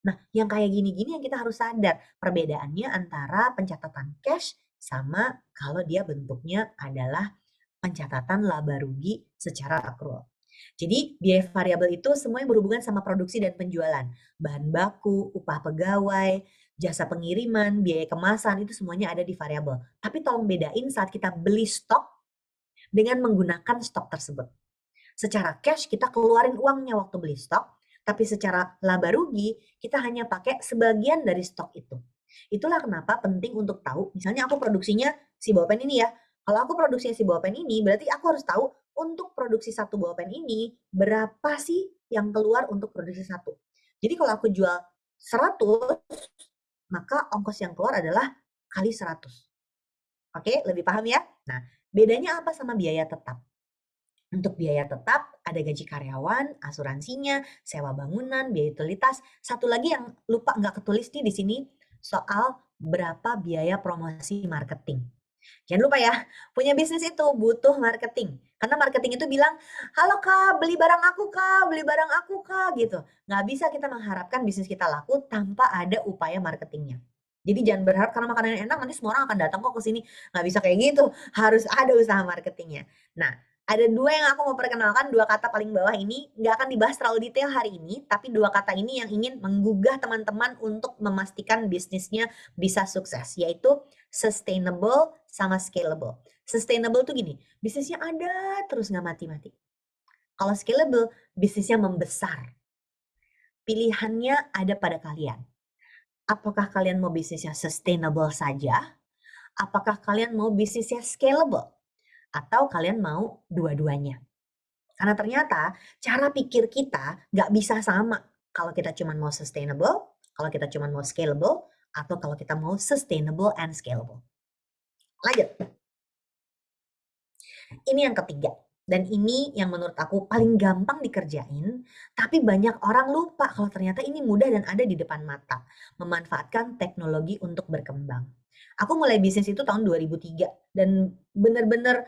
Nah, yang kayak gini-gini yang kita harus sadar perbedaannya antara pencatatan cash sama kalau dia bentuknya adalah pencatatan laba rugi secara akrual. Jadi biaya variabel itu semuanya berhubungan sama produksi dan penjualan. Bahan baku, upah pegawai, jasa pengiriman, biaya kemasan itu semuanya ada di variabel. Tapi tolong bedain saat kita beli stok dengan menggunakan stok tersebut. Secara cash kita keluarin uangnya waktu beli stok, tapi secara laba rugi kita hanya pakai sebagian dari stok itu. Itulah kenapa penting untuk tahu, misalnya aku produksinya si bolpen ini ya. Kalau aku produksinya si bolpen ini, berarti aku harus tahu untuk produksi satu bolpen ini berapa sih yang keluar untuk produksi satu. Jadi kalau aku jual 100, maka ongkos yang keluar adalah kali 100. Oke, lebih paham ya? Nah, bedanya apa sama biaya tetap? Untuk biaya tetap ada gaji karyawan, asuransinya, sewa bangunan, biaya utilitas. Satu lagi yang lupa nggak ketulis nih di sini soal berapa biaya promosi marketing. Jangan lupa ya, punya bisnis itu butuh marketing. Karena marketing itu bilang, halo kak, beli barang aku kak, beli barang aku kak, gitu. Nggak bisa kita mengharapkan bisnis kita laku tanpa ada upaya marketingnya. Jadi jangan berharap karena makanan enak nanti semua orang akan datang kok ke sini. Nggak bisa kayak gitu, harus ada usaha marketingnya. Nah, ada dua yang aku mau perkenalkan, dua kata paling bawah ini nggak akan dibahas terlalu detail hari ini, tapi dua kata ini yang ingin menggugah teman-teman untuk memastikan bisnisnya bisa sukses, yaitu sustainable sama scalable. Sustainable tuh gini, bisnisnya ada terus nggak mati-mati. Kalau scalable, bisnisnya membesar. Pilihannya ada pada kalian. Apakah kalian mau bisnisnya sustainable saja? Apakah kalian mau bisnisnya scalable? Atau kalian mau dua-duanya? Karena ternyata cara pikir kita nggak bisa sama kalau kita cuma mau sustainable, kalau kita cuma mau scalable, atau kalau kita mau sustainable and scalable. Lanjut. Ini yang ketiga. Dan ini yang menurut aku paling gampang dikerjain, tapi banyak orang lupa kalau ternyata ini mudah dan ada di depan mata. Memanfaatkan teknologi untuk berkembang. Aku mulai bisnis itu tahun 2003 dan bener-bener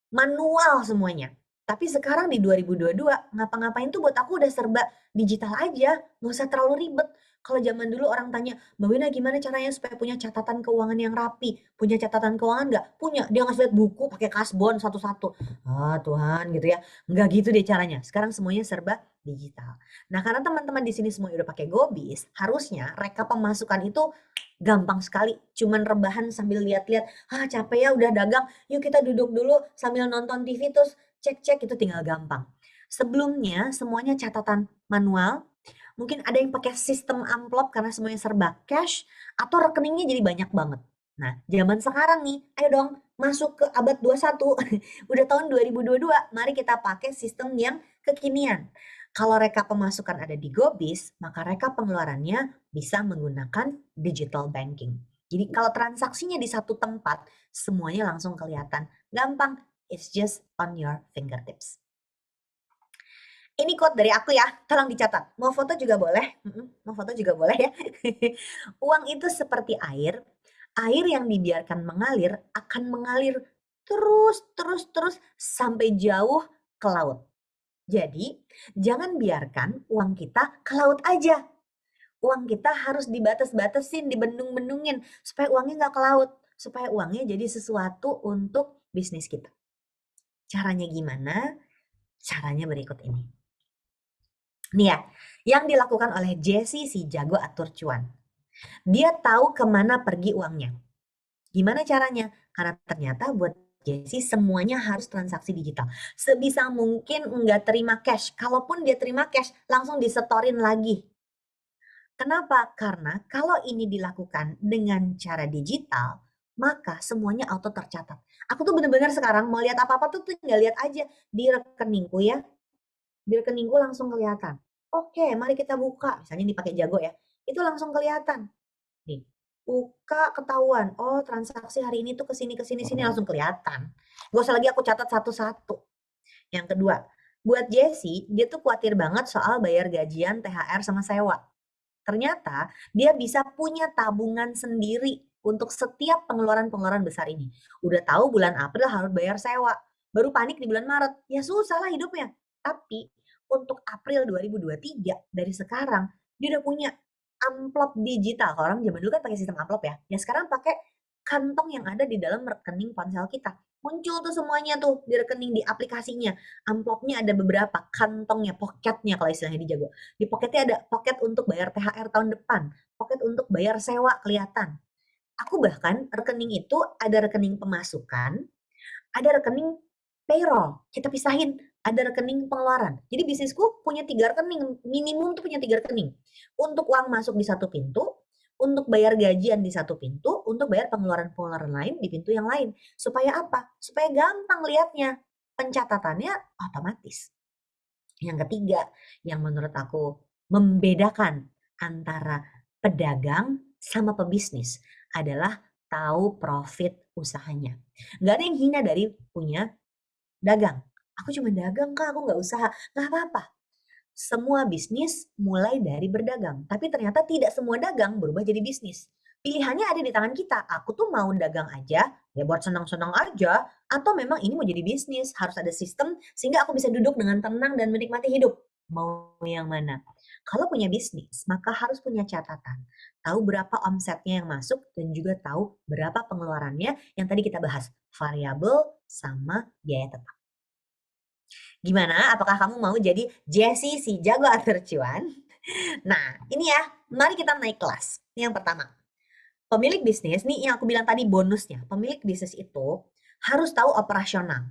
manual semuanya. Tapi sekarang di 2022 ngapa-ngapain tuh buat aku udah serba digital aja, nggak usah terlalu ribet. Kalau zaman dulu orang tanya, Mbak Wina gimana caranya supaya punya catatan keuangan yang rapi? Punya catatan keuangan nggak? Punya. Dia ngasih lihat buku pakai kasbon satu-satu. Ah Tuhan gitu ya. Nggak gitu deh caranya. Sekarang semuanya serba digital. Nah karena teman-teman di sini semua udah pakai GoBiz, harusnya rekap pemasukan itu gampang sekali. Cuman rebahan sambil lihat-lihat, capek ya udah dagang, yuk kita duduk dulu sambil nonton TV terus cek-cek itu tinggal gampang. Sebelumnya semuanya catatan manual, mungkin ada yang pakai sistem amplop karena semuanya serba cash atau rekeningnya jadi banyak banget. Nah, zaman sekarang nih, ayo dong masuk ke abad 21. Udah tahun 2022, mari kita pakai sistem yang kekinian. Kalau rekap pemasukan ada di GoBiz, maka rekap pengeluarannya bisa menggunakan digital banking. Jadi kalau transaksinya di satu tempat, semuanya langsung kelihatan. Gampang, it's just on your fingertips. Ini quote dari aku ya, tolong dicatat. Mau foto juga boleh, mau foto juga boleh ya. Uang itu seperti air yang dibiarkan mengalir akan mengalir terus sampai jauh ke laut. Jadi, jangan biarkan uang kita ke laut aja. Uang kita harus dibatas-batasin, dibendung-bendungin supaya uangnya nggak ke laut, supaya uangnya jadi sesuatu untuk bisnis kita. Caranya gimana? Caranya berikut ini. Nih ya, yang dilakukan oleh Jesse si jago atur cuan. Dia tahu kemana pergi uangnya. Gimana caranya? Karena ternyata buat Jesse semuanya harus transaksi digital. Sebisa mungkin nggak terima cash. Kalaupun dia terima cash, langsung disetorin lagi. Kenapa? Karena kalau ini dilakukan dengan cara digital, maka semuanya auto tercatat. Aku tuh bener-bener sekarang mau lihat apa-apa tuh tinggal lihat aja di rekeningku ya. Di rekeningku langsung kelihatan. Oke, mari kita buka. Misalnya ini pakai Jago ya. Itu langsung kelihatan. Nih, buka ketahuan. Oh, transaksi hari ini tuh ke sini sini langsung kelihatan. Gak usah lagi aku catat satu-satu. Yang kedua, buat Jessie, dia tuh khawatir banget soal bayar gajian, THR sama sewa. Ternyata dia bisa punya tabungan sendiri untuk setiap pengeluaran-pengeluaran besar ini. Udah tahu bulan April harus bayar sewa, baru panik di bulan Maret. Ya susah lah hidupnya. Tapi untuk April 2023 dari sekarang dia udah punya amplop digital. Kalau orang zaman dulu kan pakai sistem amplop ya. Ya sekarang pakai kantong yang ada di dalam rekening ponsel kita. Muncul tuh semuanya tuh di rekening di aplikasinya. Amplopnya ada beberapa, kantongnya, pocketnya kalau istilahnya di Jago. Di pocketnya ada pocket untuk bayar THR tahun depan, pocket untuk bayar sewa kelihatan. Aku bahkan rekening itu ada rekening pemasukan, ada rekening payroll. Kita pisahin, ada rekening pengeluaran. Jadi bisnisku punya 3 rekening, minimum tuh punya 3 rekening. Untuk uang masuk di satu pintu, untuk bayar gajian di satu pintu, untuk bayar pengeluaran-pengeluaran lain di pintu yang lain. Supaya apa? Supaya gampang lihatnya. Pencatatannya otomatis. Yang ketiga, yang menurut aku membedakan antara pedagang sama pebisnis adalah tahu profit usahanya. Nggak ada yang hina dari punya dagang. Aku cuma dagang Kak, aku nggak usaha. Nggak apa-apa. Semua bisnis mulai dari berdagang. Tapi ternyata tidak semua dagang berubah jadi bisnis. Pilihannya ada di tangan kita. Aku tuh mau dagang aja, ya buat senang-senang aja. Atau memang ini mau jadi bisnis. Harus ada sistem sehingga aku bisa duduk dengan tenang dan menikmati hidup. Mau yang mana? Kalau punya bisnis, maka harus punya catatan. Tahu berapa omsetnya yang masuk dan juga tahu berapa pengeluarannya yang tadi kita bahas. Variabel sama biaya tetap. Gimana? Apakah kamu mau jadi Jessie si jago atur cuan? Nah, ini ya, mari kita naik kelas. Ini yang pertama. Pemilik bisnis, nih yang aku bilang tadi bonusnya. Pemilik bisnis itu harus tahu operasional.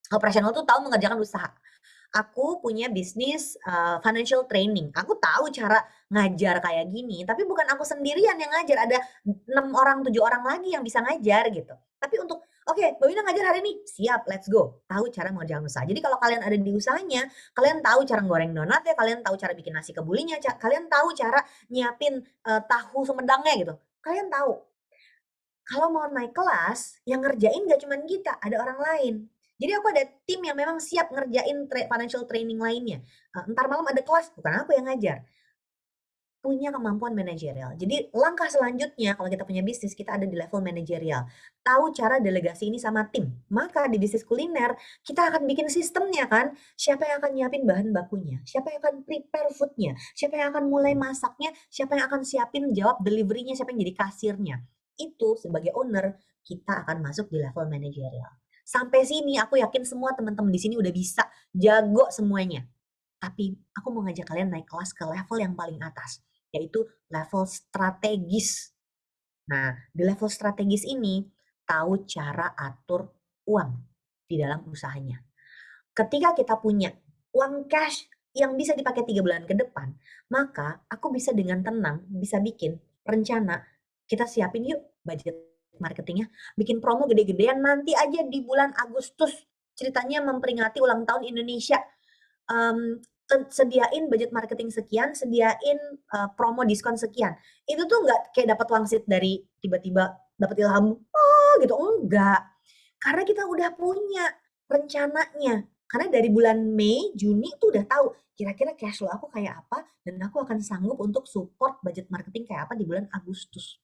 Operasional itu tahu mengerjakan usaha. Aku punya bisnis financial training. Aku tahu cara ngajar kayak gini, tapi bukan aku sendirian yang ngajar, ada 6 orang, 7 orang lagi yang bisa ngajar gitu. Tapi untuk, "Oke, Mbak Wina ngajar hari ini." "Siap, let's go." Tahu cara mengerjakan usaha. Jadi kalau kalian ada di usahanya, kalian tahu cara goreng donat ya, kalian tahu cara bikin nasi kebulinya, kalian tahu cara nyiapin, tahu sumedangnya gitu, kalian tahu. Kalau mau naik kelas, yang ngerjain nggak cuman kita, ada orang lain. Jadi aku ada tim yang memang siap ngerjain financial training lainnya. Entar malam ada kelas, bukan aku yang ngajar. Punya kemampuan manajerial. Jadi langkah selanjutnya kalau kita punya bisnis, kita ada di level manajerial. Tahu cara delegasi ini sama tim. Maka di bisnis kuliner, kita akan bikin sistemnya kan. Siapa yang akan nyiapin bahan bakunya, siapa yang akan prepare foodnya, siapa yang akan mulai masaknya, siapa yang akan siapin jawab deliverynya, siapa yang jadi kasirnya. Itu sebagai owner, kita akan masuk di level manajerial. Sampai sini aku yakin semua teman-teman di sini udah bisa, jago semuanya. Tapi aku mau ngajak kalian naik kelas ke level yang paling atas, yaitu level strategis. Nah, di level strategis ini, tahu cara atur uang di dalam usahanya. Ketika kita punya uang cash yang bisa dipakai 3 bulan ke depan, maka aku bisa dengan tenang, bisa bikin rencana, kita siapin yuk budget marketingnya, bikin promo gede-gedean nanti aja di bulan Agustus, ceritanya memperingati ulang tahun Indonesia. Sediain budget marketing sekian, sediain promo diskon sekian. Itu tuh nggak kayak dapat wangsit dari tiba-tiba dapat ilham, oh gitu, enggak. Karena kita udah punya rencananya. Karena dari bulan Mei, Juni tuh udah tahu kira-kira cash flow aku kayak apa dan aku akan sanggup untuk support budget marketing kayak apa di bulan Agustus.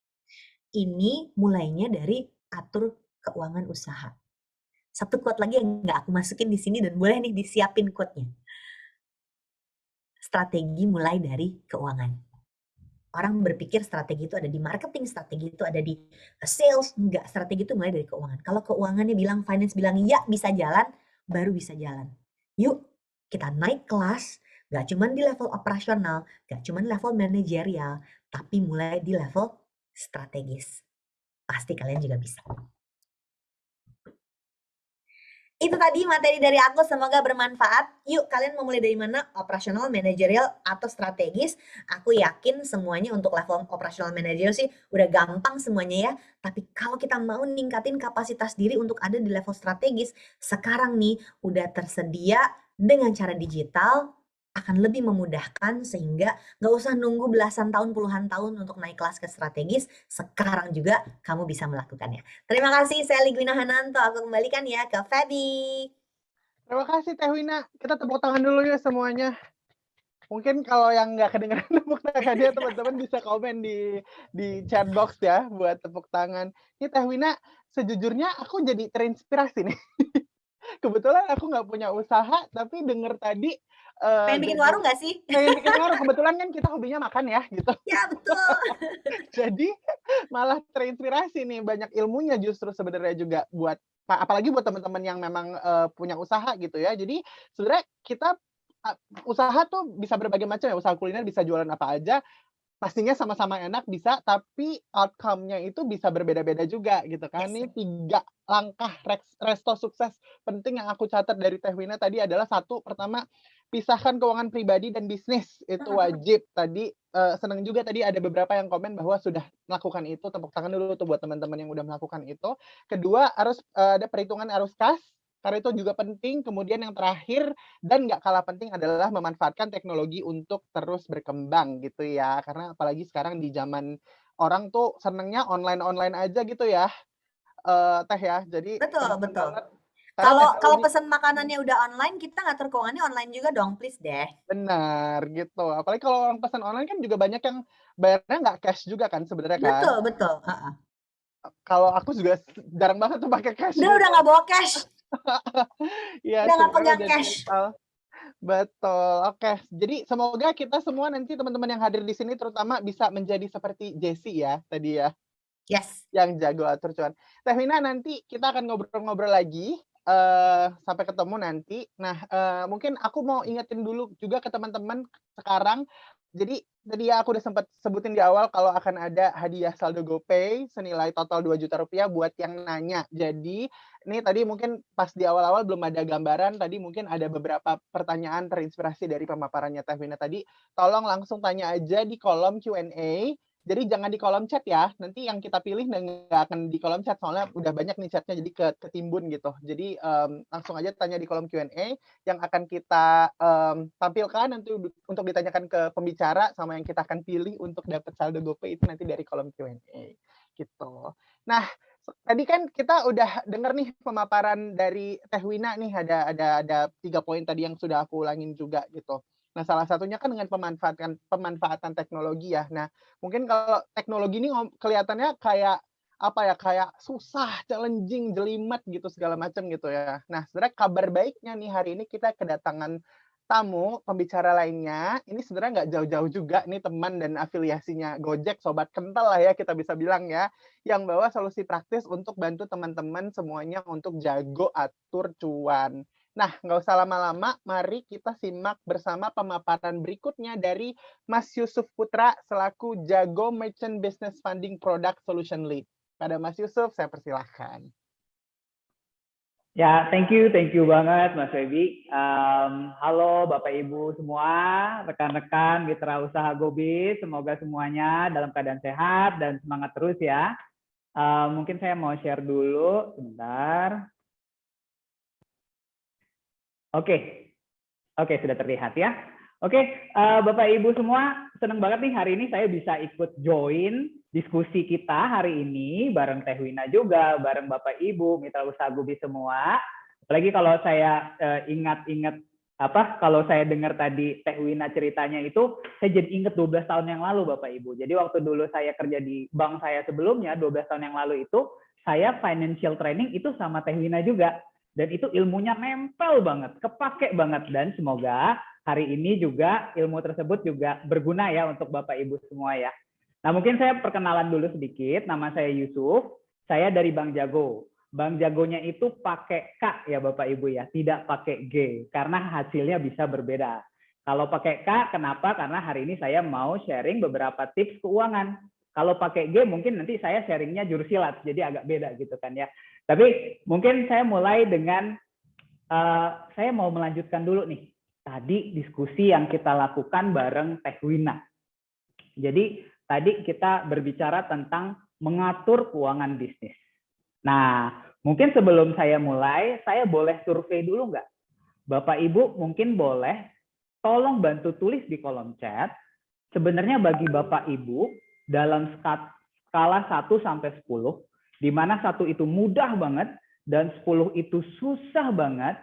Ini mulainya dari atur keuangan usaha. Satu quote lagi yang nggak aku masukin di sini dan boleh nih disiapin quote-nya. Strategi mulai dari keuangan. Orang berpikir strategi itu ada di marketing, strategi itu ada di sales, enggak, strategi itu mulai dari keuangan. Kalau keuangannya bilang, finance bilang ya bisa jalan, baru bisa jalan. Yuk kita naik kelas, gak cuma di level operasional, gak cuma level manajerial, tapi mulai di level strategis. Pasti kalian juga bisa. Itu tadi materi dari aku, semoga bermanfaat. Yuk, kalian mau mulai dari mana? Operasional, manajerial, atau strategis? Aku yakin semuanya untuk level operasional manajerial sih udah gampang semuanya ya. Tapi kalau kita mau ningkatin kapasitas diri untuk ada di level strategis, sekarang nih udah tersedia dengan cara digital, akan lebih memudahkan sehingga nggak usah nunggu belasan tahun, puluhan tahun untuk naik kelas ke strategis. Sekarang juga kamu bisa melakukannya. Terima kasih, saya Ligwina Hananto. Aku kembalikan ya ke Feby. Terima kasih Teh Wina. Kita tepuk tangan dulu ya semuanya. Mungkin kalau yang nggak kedengeran tepuk tangannya, teman-teman bisa komen di chat box ya buat tepuk tangan. Ini Teh Wina, sejujurnya aku jadi terinspirasi nih. Kebetulan aku nggak punya usaha, tapi denger tadi Pengen bikin warung nggak sih? pengen bikin warung. Kebetulan kan kita hobinya makan ya, gitu. Ya, betul. Jadi malah terinspirasi nih, banyak ilmunya justru sebenarnya juga buat apalagi buat teman-teman yang memang punya usaha gitu ya. Jadi sebenarnya kita usaha tuh bisa berbagai macam ya, usaha kuliner bisa jualan apa aja, pastinya sama-sama enak bisa, tapi outcome-nya itu bisa berbeda-beda juga gitu kan. Yes. Ini 3 langkah resto sukses penting yang aku catat dari Teh Wina tadi adalah 1, pertama, pisahkan keuangan pribadi dan bisnis, itu wajib. Tadi senang juga tadi ada beberapa yang komen bahwa sudah melakukan itu, tepuk tangan dulu tuh buat teman-teman yang udah melakukan itu. Kedua, harus ada perhitungan arus kas, karena itu juga penting. Kemudian yang terakhir dan nggak kalah penting adalah memanfaatkan teknologi untuk terus berkembang gitu ya. Karena apalagi sekarang di zaman orang tuh senengnya online-online aja gitu ya, Teh ya. Jadi Betul, penting betul. banget karena Kalau teknologi pesan makanannya udah online, kita ngatur keuangannya online juga dong, please deh. benar gitu. Apalagi kalau orang pesan online kan juga banyak yang bayarnya nggak cash juga kan sebenarnya kan. Betul, betul. Heeh. Kalau aku juga jarang banget tuh pakai cash Udah gitu. nggak bawa cash. Iya, Udah nggak semuanya pegang udah cash. digital. Betul, oke. Jadi semoga kita semua nanti teman-teman yang hadir di sini terutama bisa menjadi seperti Jessie ya, tadi ya, Yes. yang jago atur cuan. Teh Wina, nanti kita akan ngobrol-ngobrol lagi, sampai ketemu nanti. Nah, mungkin aku mau ingetin dulu juga ke teman-teman sekarang. Jadi tadi ya aku udah sempat sebutin di awal kalau akan ada hadiah saldo GoPay senilai total Rp2 juta buat yang nanya. Jadi ini tadi mungkin pas di awal-awal belum ada gambaran, tadi mungkin ada beberapa pertanyaan terinspirasi dari pemaparannya Teh Wina tadi. Tolong langsung tanya aja di kolom Q&A. Jadi jangan di kolom chat ya. Nanti yang kita pilih nggak akan di kolom chat soalnya udah banyak nih chatnya jadi ketimbun gitu. Jadi langsung aja tanya di kolom Q&A yang akan kita tampilkan nanti untuk ditanyakan ke pembicara sama yang kita akan pilih untuk dapat saldo GoPay itu nanti dari kolom Q&A gitu. Nah, tadi kan kita udah dengar nih pemaparan dari Teh Wina nih ada 3 poin tadi yang sudah aku ulangin juga gitu. Nah, salah satunya kan dengan pemanfaatan teknologi ya. Nah, mungkin kalau teknologi ini kelihatannya kayak apa ya, kayak susah, challenging, jelimet gitu segala macam gitu ya. Nah, sebenarnya kabar baiknya nih hari ini kita kedatangan tamu pembicara lainnya. Ini sebenarnya nggak jauh-jauh juga nih teman dan afiliasinya Gojek, sobat kental lah ya kita bisa bilang ya, yang bawa solusi praktis untuk bantu teman-teman semuanya untuk jago atur cuan. Nah, nggak usah lama-lama, mari kita simak bersama pemaparan berikutnya dari Mas Yusuf Putra selaku Jago Merchant Business Funding Product Solution Lead. Pada Mas Yusuf, saya persilahkan. Ya, thank you banget Mas Febi. Halo Bapak Ibu semua, rekan-rekan mitra usaha Gobis, semoga semuanya dalam keadaan sehat dan semangat terus ya. Mungkin saya mau share dulu, sebentar. Oke, sudah terlihat ya. Oke, Bapak Ibu semua, senang banget nih hari ini saya bisa ikut join diskusi kita hari ini bareng Teh Wina juga, bareng Bapak Ibu, mitra usaha Gobis semua. Apalagi kalau saya ingat-ingat kalau saya dengar tadi Teh Wina ceritanya itu, saya jadi ingat 12 tahun yang lalu Bapak Ibu. Jadi waktu dulu saya kerja di bank saya sebelumnya, 12 tahun yang lalu itu, saya financial training itu sama Teh Wina juga. Dan itu ilmunya nempel banget, kepake banget. Dan semoga hari ini juga ilmu tersebut juga berguna ya untuk Bapak Ibu semua ya. Nah mungkin saya perkenalan dulu sedikit, nama saya Yusuf, saya dari Bank Jago. Bank Jagonya itu pakai K ya Bapak Ibu ya, tidak pakai G, karena hasilnya bisa berbeda. Kalau pakai K, kenapa? Karena hari ini saya mau sharing beberapa tips keuangan. Kalau pakai G mungkin nanti saya sharingnya jursilat, jadi agak beda gitu kan ya. Tapi mungkin saya mulai dengan, saya mau melanjutkan dulu nih, tadi diskusi yang kita lakukan bareng Teh Wina. Jadi tadi kita berbicara tentang mengatur keuangan bisnis. Nah, mungkin sebelum saya mulai, saya boleh survei dulu nggak? Bapak Ibu mungkin boleh tolong bantu tulis di kolom chat, sebenarnya bagi Bapak Ibu, dalam skala 1 sampai 10, di mana 1 itu mudah banget dan 10 itu susah banget,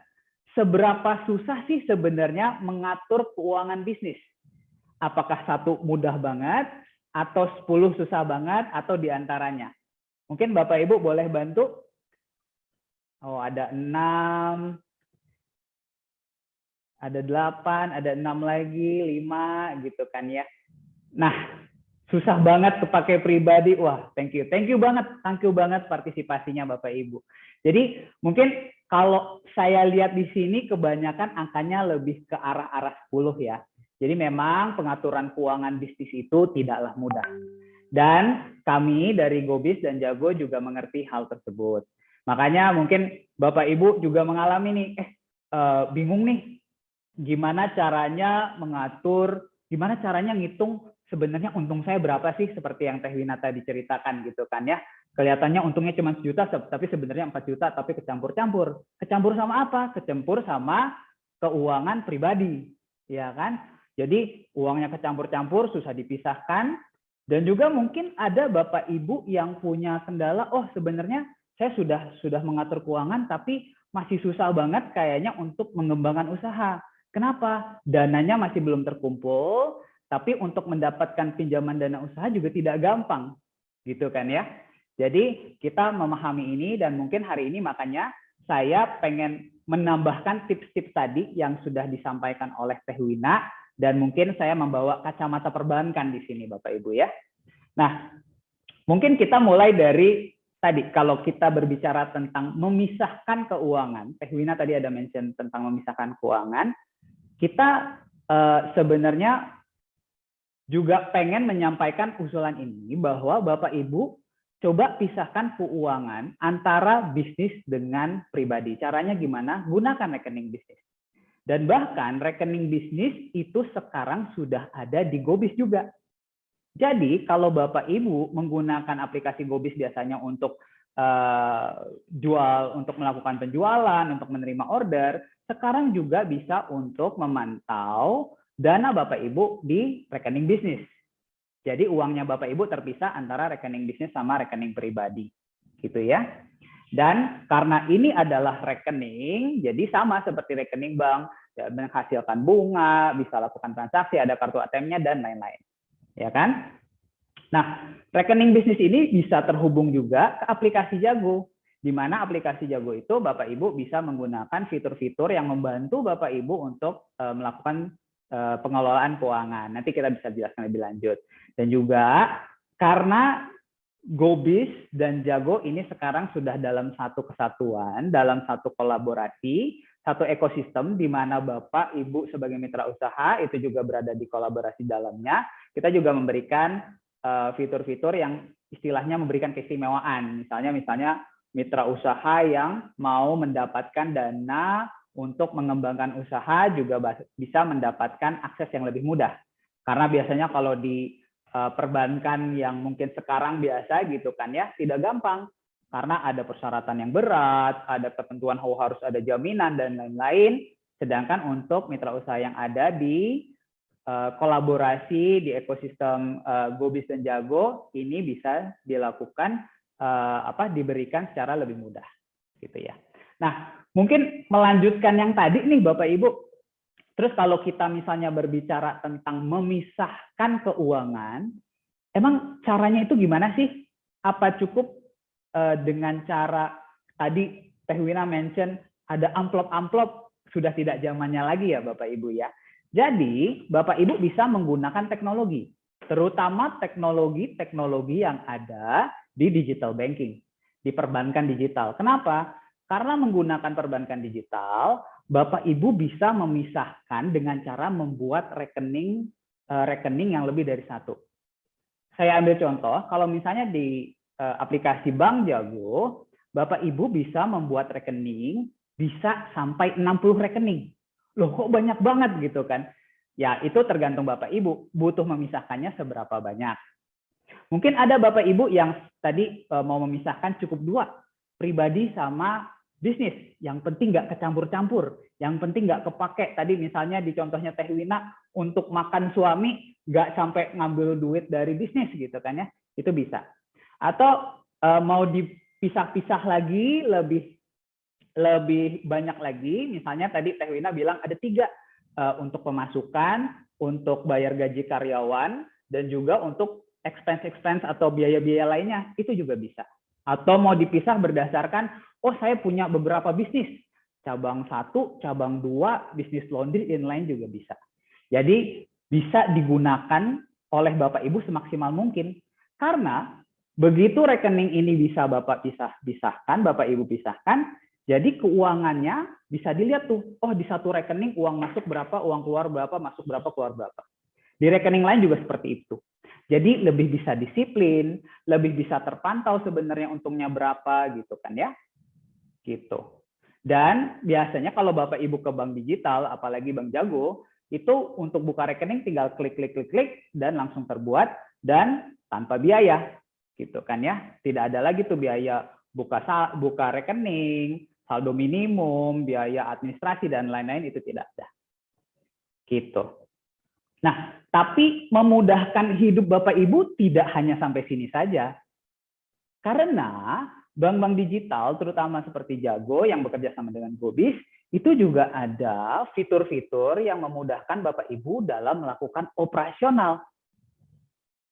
seberapa susah sih sebenarnya mengatur keuangan bisnis? Apakah 1 mudah banget, atau 10 susah banget, atau diantaranya? Mungkin Bapak Ibu boleh bantu? Oh, ada 6, ada 8, ada 6 lagi, 5 gitu kan ya. Nah, susah banget kepake pribadi. Wah, thank you banget partisipasinya Bapak Ibu. Jadi mungkin kalau saya lihat di sini kebanyakan angkanya lebih ke arah 10 ya. Jadi memang pengaturan keuangan bisnis itu tidaklah mudah. Dan kami dari Gobis dan Jago juga mengerti hal tersebut. Makanya mungkin Bapak Ibu juga mengalami nih, bingung nih, gimana caranya mengatur, gimana caranya ngitung sebenarnya untung saya berapa sih, seperti yang Teh Wina tadi ceritakan gitu kan ya. Kelihatannya untungnya cuma 1 juta, tapi sebenarnya 4 juta, tapi kecampur-campur. Kecampur sama apa? Kecampur sama keuangan pribadi, ya kan? Jadi uangnya kecampur-campur, susah dipisahkan. Dan juga mungkin ada Bapak Ibu yang punya kendala, oh sebenarnya saya sudah mengatur keuangan, tapi masih susah banget kayaknya untuk mengembangkan usaha. Kenapa? Dananya masih belum terkumpul, tapi untuk mendapatkan pinjaman dana usaha juga tidak gampang, gitu kan ya. Jadi kita memahami ini dan mungkin hari ini makanya saya pengen menambahkan tips-tips tadi yang sudah disampaikan oleh Teh Wina, dan mungkin saya membawa kacamata perbankan di sini Bapak Ibu ya. Nah, mungkin kita mulai dari tadi kalau kita berbicara tentang memisahkan keuangan, Teh Wina tadi ada mention tentang memisahkan keuangan, kita sebenarnya juga pengen menyampaikan usulan ini bahwa Bapak Ibu coba pisahkan keuangan antara bisnis dengan pribadi. Caranya gimana? Gunakan rekening bisnis. Dan bahkan rekening bisnis itu sekarang sudah ada di Gobis juga. Jadi kalau Bapak Ibu menggunakan aplikasi Gobis biasanya untuk untuk melakukan penjualan, untuk menerima order, sekarang juga bisa untuk memantau dana Bapak Ibu di rekening bisnis. Jadi uangnya Bapak Ibu terpisah antara rekening bisnis sama rekening pribadi. Gitu ya. Dan karena ini adalah rekening, jadi sama seperti rekening bank, ya, menghasilkan bunga, bisa lakukan transaksi, ada kartu ATM-nya, dan lain-lain. Ya kan? Nah, rekening bisnis ini bisa terhubung juga ke aplikasi Jago, di mana aplikasi Jago itu Bapak Ibu bisa menggunakan fitur-fitur yang membantu Bapak Ibu untuk melakukan pengelolaan keuangan. Nanti kita bisa jelaskan lebih lanjut. Dan juga karena Gobis dan Jago ini sekarang sudah dalam satu kesatuan, dalam satu kolaborasi, satu ekosistem di mana Bapak, Ibu sebagai mitra usaha itu juga berada di kolaborasi dalamnya. Kita juga memberikan fitur-fitur yang istilahnya memberikan keistimewaan. Misalnya mitra usaha yang mau mendapatkan dana untuk mengembangkan usaha juga bisa mendapatkan akses yang lebih mudah. Karena biasanya kalau di perbankan yang mungkin sekarang biasa gitu kan ya, tidak gampang. Karena ada persyaratan yang berat, ada ketentuan harus ada jaminan dan lain-lain. Sedangkan untuk mitra usaha yang ada di kolaborasi di ekosistem Gobis dan Jago ini bisa dilakukan diberikan secara lebih mudah gitu ya. Nah, mungkin melanjutkan yang tadi nih Bapak Ibu. Terus kalau kita misalnya berbicara tentang memisahkan keuangan, emang caranya itu gimana sih? Apa cukup dengan cara tadi Teh Wina mention ada amplop-amplop, sudah tidak zamannya lagi ya Bapak Ibu ya. Jadi Bapak Ibu bisa menggunakan teknologi, terutama teknologi yang ada di digital banking, di perbankan digital. Kenapa? Karena menggunakan perbankan digital, Bapak Ibu bisa memisahkan dengan cara membuat rekening yang lebih dari satu. Saya ambil contoh, kalau misalnya di aplikasi Bank Jago, Bapak Ibu bisa membuat rekening bisa sampai 60 rekening. Loh kok banyak banget gitu kan? Ya itu tergantung Bapak Ibu, butuh memisahkannya seberapa banyak. Mungkin ada Bapak Ibu yang tadi mau memisahkan cukup 2, pribadi sama bisnis. Yang penting nggak kecampur-campur, yang penting nggak kepake. Tadi misalnya di contohnya Teh Wina, untuk makan suami nggak sampai ngambil duit dari bisnis gitu kan ya, itu bisa. Atau mau dipisah-pisah lagi, lebih banyak lagi, misalnya tadi Teh Wina bilang ada 3, untuk pemasukan, untuk bayar gaji karyawan, dan juga untuk expense atau biaya-biaya lainnya, itu juga bisa. Atau mau dipisah berdasarkan, oh saya punya beberapa bisnis, cabang 1, cabang 2, bisnis laundry, dan lain juga bisa. Jadi bisa digunakan oleh Bapak Ibu semaksimal mungkin, karena begitu rekening ini bisa Bapak pisahkan, Bapak Ibu pisahkan, jadi keuangannya bisa dilihat tuh, oh di satu rekening uang masuk berapa, uang keluar berapa, masuk berapa, keluar berapa. Di rekening lain juga seperti itu. Jadi lebih bisa disiplin, lebih bisa terpantau sebenarnya untungnya berapa gitu kan ya. Gitu. Dan biasanya kalau Bapak Ibu ke bank digital, apalagi Bank Jago, itu untuk buka rekening tinggal klik dan langsung terbuat dan tanpa biaya. Gitu kan ya. Tidak ada lagi tuh biaya buka rekening, saldo minimum, biaya administrasi dan lain-lain, itu tidak ada. Gitu. Nah, tapi memudahkan hidup Bapak Ibu tidak hanya sampai sini saja. Karena bank-bank digital, terutama seperti Jago yang bekerja sama dengan Gobis, itu juga ada fitur-fitur yang memudahkan Bapak Ibu dalam melakukan operasional.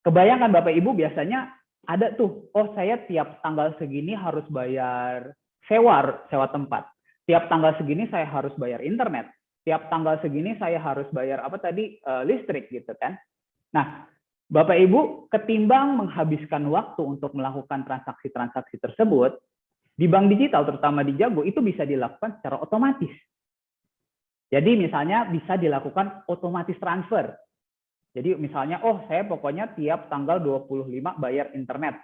Kebayangkan Bapak Ibu biasanya ada tuh, oh saya tiap tanggal segini harus bayar sewa tempat. Tiap tanggal segini saya harus bayar internet. Tiap tanggal segini saya harus bayar listrik gitu kan. Nah, Bapak Ibu, ketimbang menghabiskan waktu untuk melakukan transaksi-transaksi tersebut, di bank digital, terutama di Jago, itu bisa dilakukan secara otomatis. Jadi misalnya bisa dilakukan otomatis transfer. Jadi misalnya, oh saya pokoknya tiap tanggal 25 bayar internet.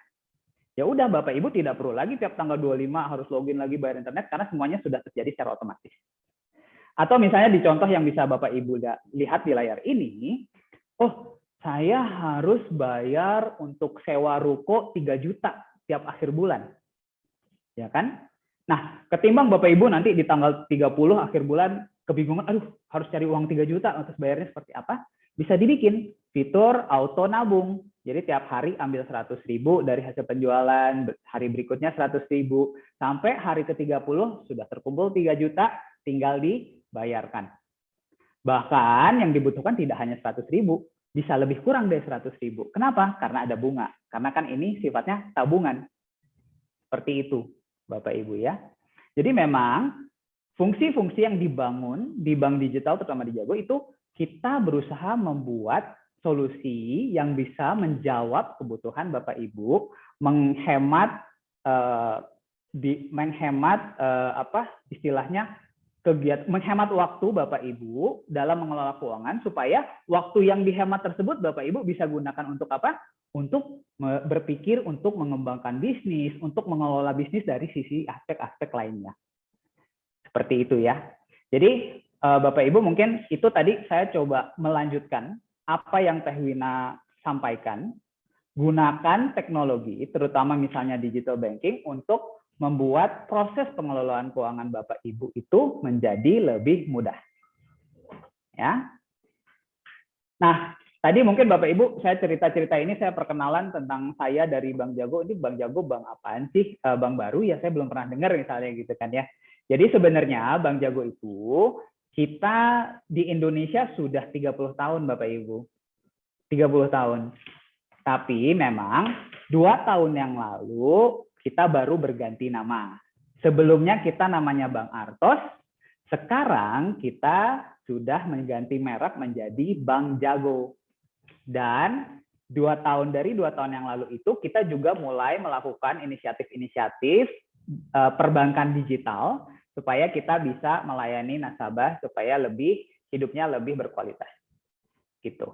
Ya udah, Bapak Ibu tidak perlu lagi tiap tanggal 25 harus login lagi bayar internet, karena semuanya sudah terjadi secara otomatis. Atau misalnya di contoh yang bisa Bapak Ibu lihat di layar ini, oh saya harus bayar untuk sewa ruko 3 juta tiap akhir bulan. Ya kan? Nah, ketimbang Bapak Ibu nanti di tanggal 30 akhir bulan kebingungan, aduh harus cari uang 3 juta, terus bayarnya seperti apa? Bisa dibikin fitur auto nabung. Jadi tiap hari ambil 100.000 dari hasil penjualan, hari berikutnya 100.000, sampai hari ke-30 sudah terkumpul 3 juta, tinggal dibayarkan. Bahkan yang dibutuhkan tidak hanya 100.000, bisa lebih kurang dari 100.000. Kenapa? Karena ada bunga. Karena kan ini sifatnya tabungan. Seperti itu, Bapak Ibu ya. Jadi memang fungsi-fungsi yang dibangun di bank digital, terutama di Jago, itu kita berusaha membuat solusi yang bisa menjawab kebutuhan Bapak Ibu, menghemat menghemat waktu Bapak Ibu dalam mengelola keuangan, supaya waktu yang dihemat tersebut Bapak Ibu bisa gunakan untuk apa? Untuk berpikir untuk mengembangkan bisnis, untuk mengelola bisnis dari sisi aspek-aspek lainnya. Seperti itu ya. Jadi Bapak Ibu, mungkin itu tadi saya coba melanjutkan apa yang Teh Wina sampaikan. Gunakan teknologi, terutama misalnya digital banking, untuk membuat proses pengelolaan keuangan Bapak Ibu itu menjadi lebih mudah. Ya. Nah, tadi mungkin Bapak Ibu, saya cerita-cerita ini, saya perkenalan tentang saya dari Bank Jago. Ini Bank Jago bank apaan sih? Bank baru ya, saya belum pernah dengar misalnya gitu kan ya. Jadi sebenarnya Bank Jago itu kita di Indonesia sudah 30 tahun Bapak Ibu. 30 tahun. Tapi memang 2 tahun yang lalu kita baru berganti nama. Sebelumnya kita namanya Bank Artos, sekarang kita sudah mengganti merek menjadi Bank Jago. Dan 2 tahun yang lalu itu kita juga mulai melakukan inisiatif-inisiatif perbankan digital supaya kita bisa melayani nasabah supaya hidupnya lebih berkualitas. Gitu.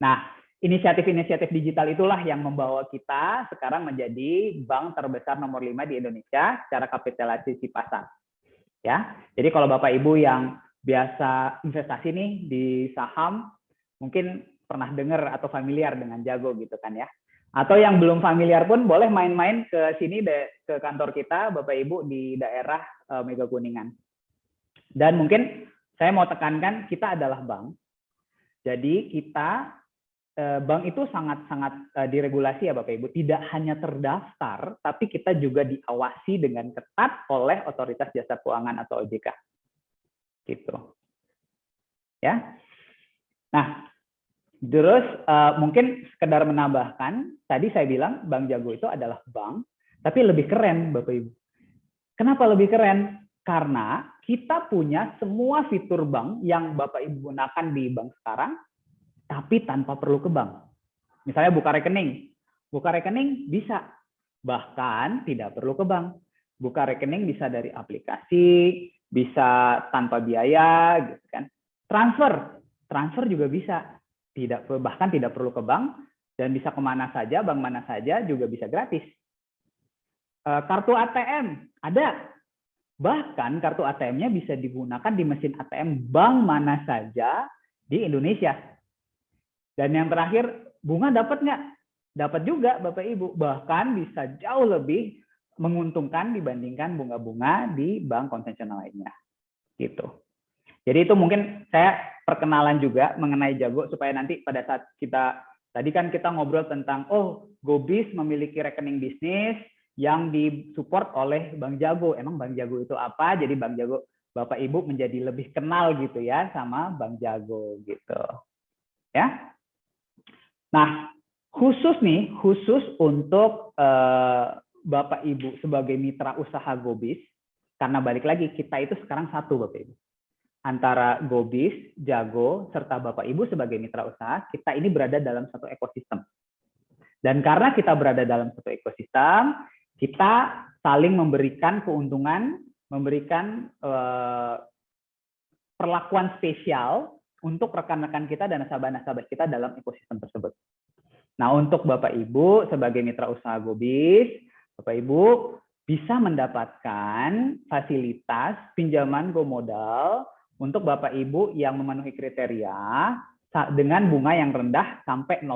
Nah, inisiatif-inisiatif digital itulah yang membawa kita sekarang menjadi bank terbesar nomor 5 di Indonesia secara kapitalisasi pasar. Ya, jadi kalau Bapak Ibu yang biasa investasi nih di saham, mungkin pernah dengar atau familiar dengan Jago gitu kan ya. Atau yang belum familiar pun boleh main-main ke sini ke kantor kita, Bapak Ibu di daerah Mega Kuningan. Dan mungkin saya mau tekankan, kita adalah bank. Jadi kita bank itu sangat-sangat diregulasi ya Bapak Ibu, tidak hanya terdaftar, tapi kita juga diawasi dengan ketat oleh Otoritas Jasa Keuangan atau OJK. Gitu. Ya. Nah, terus mungkin sekedar menambahkan, tadi saya bilang Bank Jago itu adalah bank, tapi lebih keren Bapak Ibu. Kenapa lebih keren? Karena kita punya semua fitur bank yang Bapak Ibu gunakan di bank sekarang, tapi tanpa perlu ke bank. Misalnya buka rekening bisa, bahkan tidak perlu ke bank. Buka rekening bisa dari aplikasi, bisa tanpa biaya, gitu kan. Transfer juga bisa, bahkan tidak perlu ke bank, dan bisa kemana saja, bank mana saja juga bisa gratis. Kartu ATM ada, bahkan kartu ATM-nya bisa digunakan di mesin ATM bank mana saja di Indonesia. Dan yang terakhir, bunga dapat nggak? Dapat juga Bapak Ibu, bahkan bisa jauh lebih menguntungkan dibandingkan bunga-bunga di bank konvensional lainnya. Gitu. Jadi itu mungkin saya perkenalan juga mengenai Jago, supaya nanti pada saat tadi kan kita ngobrol tentang, oh GoBiz memiliki rekening bisnis yang disupport oleh Bank Jago. Emang Bank Jago itu apa? Jadi Bank Jago, Bapak Ibu menjadi lebih kenal gitu ya sama Bank Jago gitu. Ya. Nah, khusus untuk Bapak Ibu sebagai mitra usaha GoBiz, karena balik lagi kita itu sekarang satu Bapak Ibu. antara Gobis, Jago, serta Bapak Ibu sebagai mitra usaha, kita ini berada dalam satu ekosistem. Dan karena kita berada dalam satu ekosistem, kita saling memberikan keuntungan, memberikan perlakuan spesial untuk rekan-rekan kita dan nasabah-nasabah kita dalam ekosistem tersebut. Nah, untuk Bapak Ibu sebagai mitra usaha Gobis, Bapak Ibu bisa mendapatkan fasilitas pinjaman go modal untuk Bapak Ibu yang memenuhi kriteria dengan bunga yang rendah sampai 0%.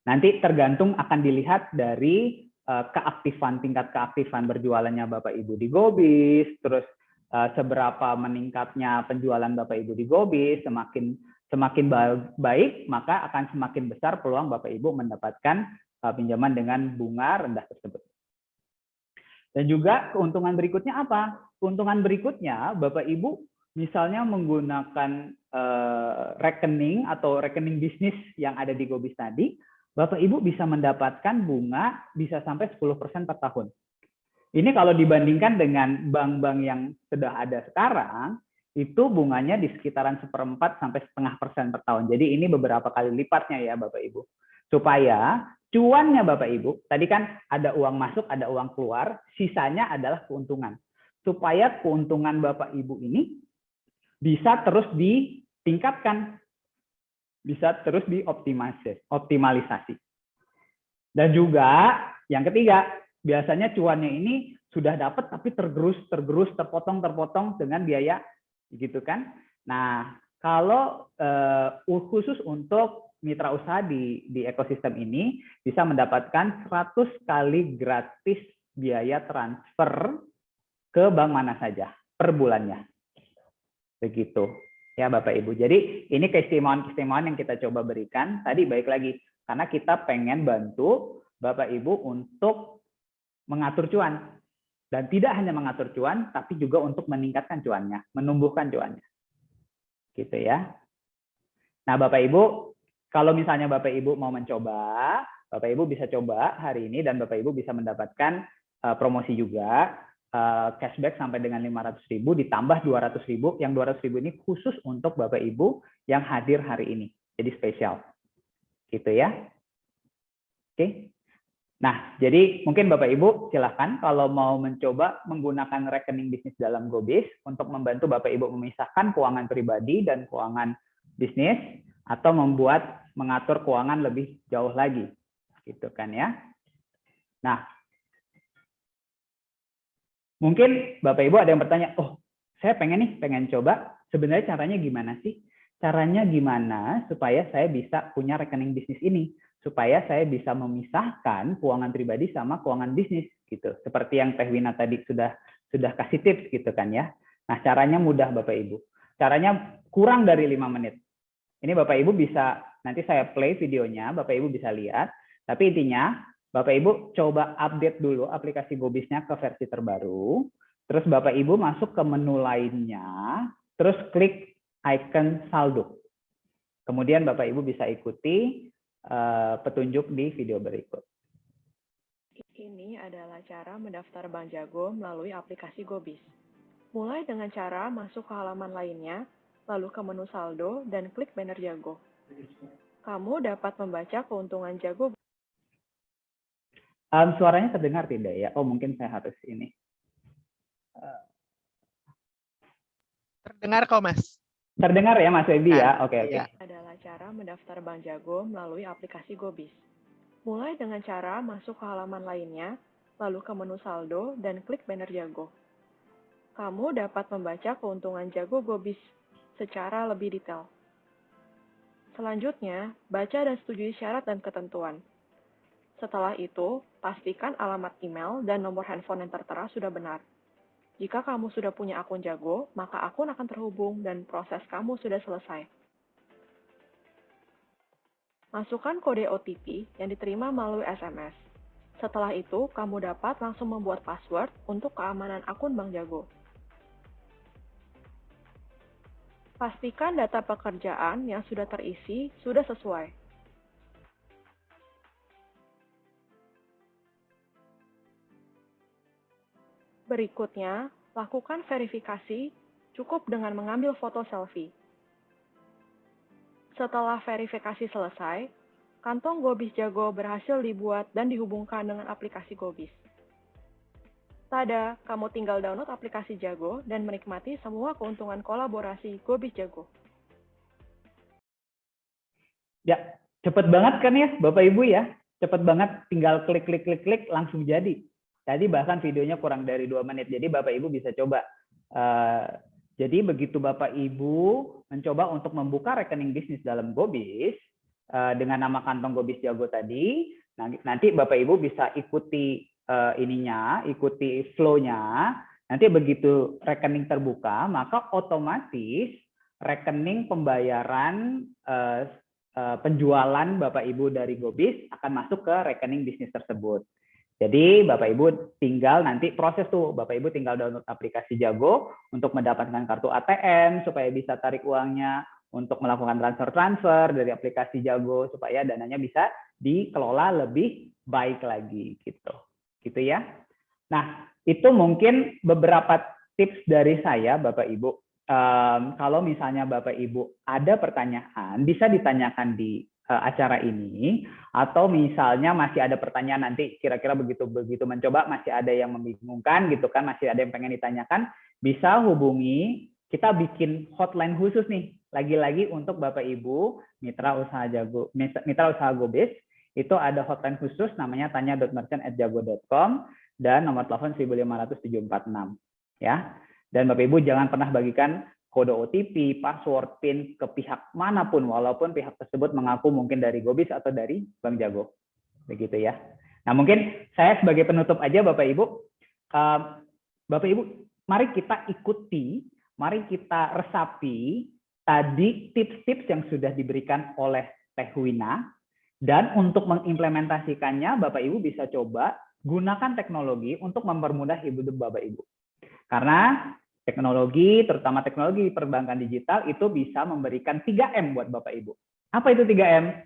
Nanti tergantung akan dilihat dari keaktifan, tingkat keaktifan berjualannya Bapak Ibu di Gobis, terus seberapa meningkatnya penjualan Bapak Ibu di Gobis, semakin baik, maka akan semakin besar peluang Bapak Ibu mendapatkan pinjaman dengan bunga rendah tersebut. Dan juga keuntungan berikutnya apa? Keuntungan berikutnya, Bapak Ibu misalnya menggunakan rekening atau rekening bisnis yang ada di Gobis tadi, Bapak Ibu bisa mendapatkan bunga bisa sampai 10% per tahun. Ini kalau dibandingkan dengan bank-bank yang sudah ada sekarang, itu bunganya di sekitaran 1/4 sampai 0,5% per tahun. Jadi ini beberapa kali lipatnya ya Bapak Ibu. Supaya cuannya Bapak Ibu, tadi kan ada uang masuk, ada uang keluar, sisanya adalah keuntungan. Supaya keuntungan Bapak Ibu ini bisa terus ditingkatkan, bisa terus dioptimalisasi. Dan juga yang ketiga, biasanya cuannya ini sudah dapat tapi tergerus, terpotong dengan biaya gitu kan. Nah, kalau khusus untuk mitra usaha di ekosistem ini bisa mendapatkan 100 kali gratis biaya transfer ke bank mana saja per bulannya. Begitu ya Bapak Ibu. Jadi ini keistimewaan yang kita coba berikan. Tadi baik lagi, karena kita pengen bantu Bapak Ibu untuk mengatur cuan. Dan tidak hanya mengatur cuan, tapi juga untuk meningkatkan cuannya, menumbuhkan cuannya. Gitu ya. Nah Bapak Ibu, kalau misalnya Bapak Ibu mau mencoba, Bapak Ibu bisa coba hari ini dan Bapak Ibu bisa mendapatkan promosi juga, cashback sampai dengan 500.000 ditambah 200.000, yang 200.000 ini khusus untuk Bapak Ibu yang hadir hari ini. Jadi spesial. Gitu ya. Oke. Nah, jadi mungkin Bapak Ibu silahkan kalau mau mencoba menggunakan rekening bisnis dalam Gobis untuk membantu Bapak Ibu memisahkan keuangan pribadi dan keuangan bisnis atau mengatur keuangan lebih jauh lagi. Gitu kan ya. Nah, mungkin Bapak Ibu ada yang bertanya, "Oh, saya pengen coba. Sebenarnya caranya gimana sih? Caranya gimana supaya saya bisa punya rekening bisnis ini? Supaya saya bisa memisahkan keuangan pribadi sama keuangan bisnis gitu. Seperti yang Teh Wina tadi sudah kasih tips gitu kan ya. Nah, caranya mudah Bapak Ibu. Caranya kurang dari 5 menit. Ini Bapak Ibu bisa, nanti saya play videonya, Bapak Ibu bisa lihat. Tapi intinya, Bapak Ibu coba update dulu aplikasi Gobisnya ke versi terbaru. Terus Bapak Ibu masuk ke menu lainnya, terus klik icon saldo. Kemudian Bapak Ibu bisa ikuti petunjuk di video berikut. Ini adalah cara mendaftar Bank Jago melalui aplikasi Gobis. Mulai dengan cara masuk ke halaman lainnya, lalu ke menu saldo dan klik banner Jago. Kamu dapat membaca keuntungan Jago. Suaranya terdengar tidak ya? Oh, mungkin saya harus ini. Terdengar kok, Mas. Terdengar ya Mas Webi ya? Oke. Ya. Adalah cara mendaftar Bank Jago melalui aplikasi Gobis. Mulai dengan cara masuk ke halaman lainnya, lalu ke menu saldo dan klik banner Jago. Kamu dapat membaca keuntungan Jago Gobis secara lebih detail. Selanjutnya, baca dan setujui syarat dan ketentuan. Setelah itu, pastikan alamat email dan nomor handphone yang tertera sudah benar. Jika kamu sudah punya akun Jago, maka akun akan terhubung dan proses kamu sudah selesai. Masukkan kode OTP yang diterima melalui SMS. Setelah itu, kamu dapat langsung membuat password untuk keamanan akun Bank Jago. Pastikan data pekerjaan yang sudah terisi sudah sesuai. Berikutnya, lakukan verifikasi Cukup dengan mengambil foto selfie. Setelah verifikasi selesai, kantong Gobis Jago berhasil dibuat dan dihubungkan dengan aplikasi Gobis. Tada, kamu tinggal download aplikasi Jago dan menikmati semua keuntungan kolaborasi Gobis Jago. Ya, cepet banget kan ya Bapak Ibu ya? Cepet banget, tinggal klik langsung jadi. Tadi bahkan videonya kurang dari 2 menit, jadi Bapak Ibu bisa coba. Jadi begitu Bapak Ibu mencoba untuk membuka rekening bisnis dalam Gobis dengan nama kantong Gobis Jago tadi, nanti Bapak Ibu bisa ikuti ikuti flow-nya. Nanti begitu rekening terbuka, maka otomatis rekening pembayaran penjualan Bapak Ibu dari Gobis akan masuk ke rekening bisnis tersebut. Jadi Bapak Ibu tinggal nanti proses tuh, Bapak Ibu tinggal download aplikasi Jago untuk mendapatkan kartu ATM supaya bisa tarik uangnya, untuk melakukan transfer dari aplikasi Jago supaya dananya bisa dikelola lebih baik lagi gitu. Gitu ya. Nah, itu mungkin beberapa tips dari saya Bapak Ibu. Kalau misalnya Bapak Ibu ada pertanyaan, bisa ditanyakan di acara ini, atau misalnya masih ada pertanyaan nanti kira-kira begitu mencoba masih ada yang membingungkan gitu kan, masih ada yang pengen ditanyakan, bisa hubungi, kita bikin hotline khusus nih, lagi-lagi untuk Bapak Ibu mitra usaha Gobis, itu ada hotline khusus namanya tanya.merchant@jago.com dan nomor telepon 1500746 ya. Dan Bapak Ibu jangan pernah bagikan kode OTP, password, PIN ke pihak manapun, walaupun pihak tersebut mengaku mungkin dari Gobis atau dari Bank Jago. Begitu ya. Nah mungkin saya sebagai penutup aja Bapak Ibu. Bapak Ibu, mari kita ikuti, mari kita resapi tadi tips-tips yang sudah diberikan oleh Teh Wina. Dan untuk mengimplementasikannya, Bapak Ibu bisa coba gunakan teknologi untuk mempermudah hidup Bapak Ibu. Karena teknologi, terutama teknologi perbankan digital, itu bisa memberikan 3M buat Bapak Ibu. Apa itu 3M?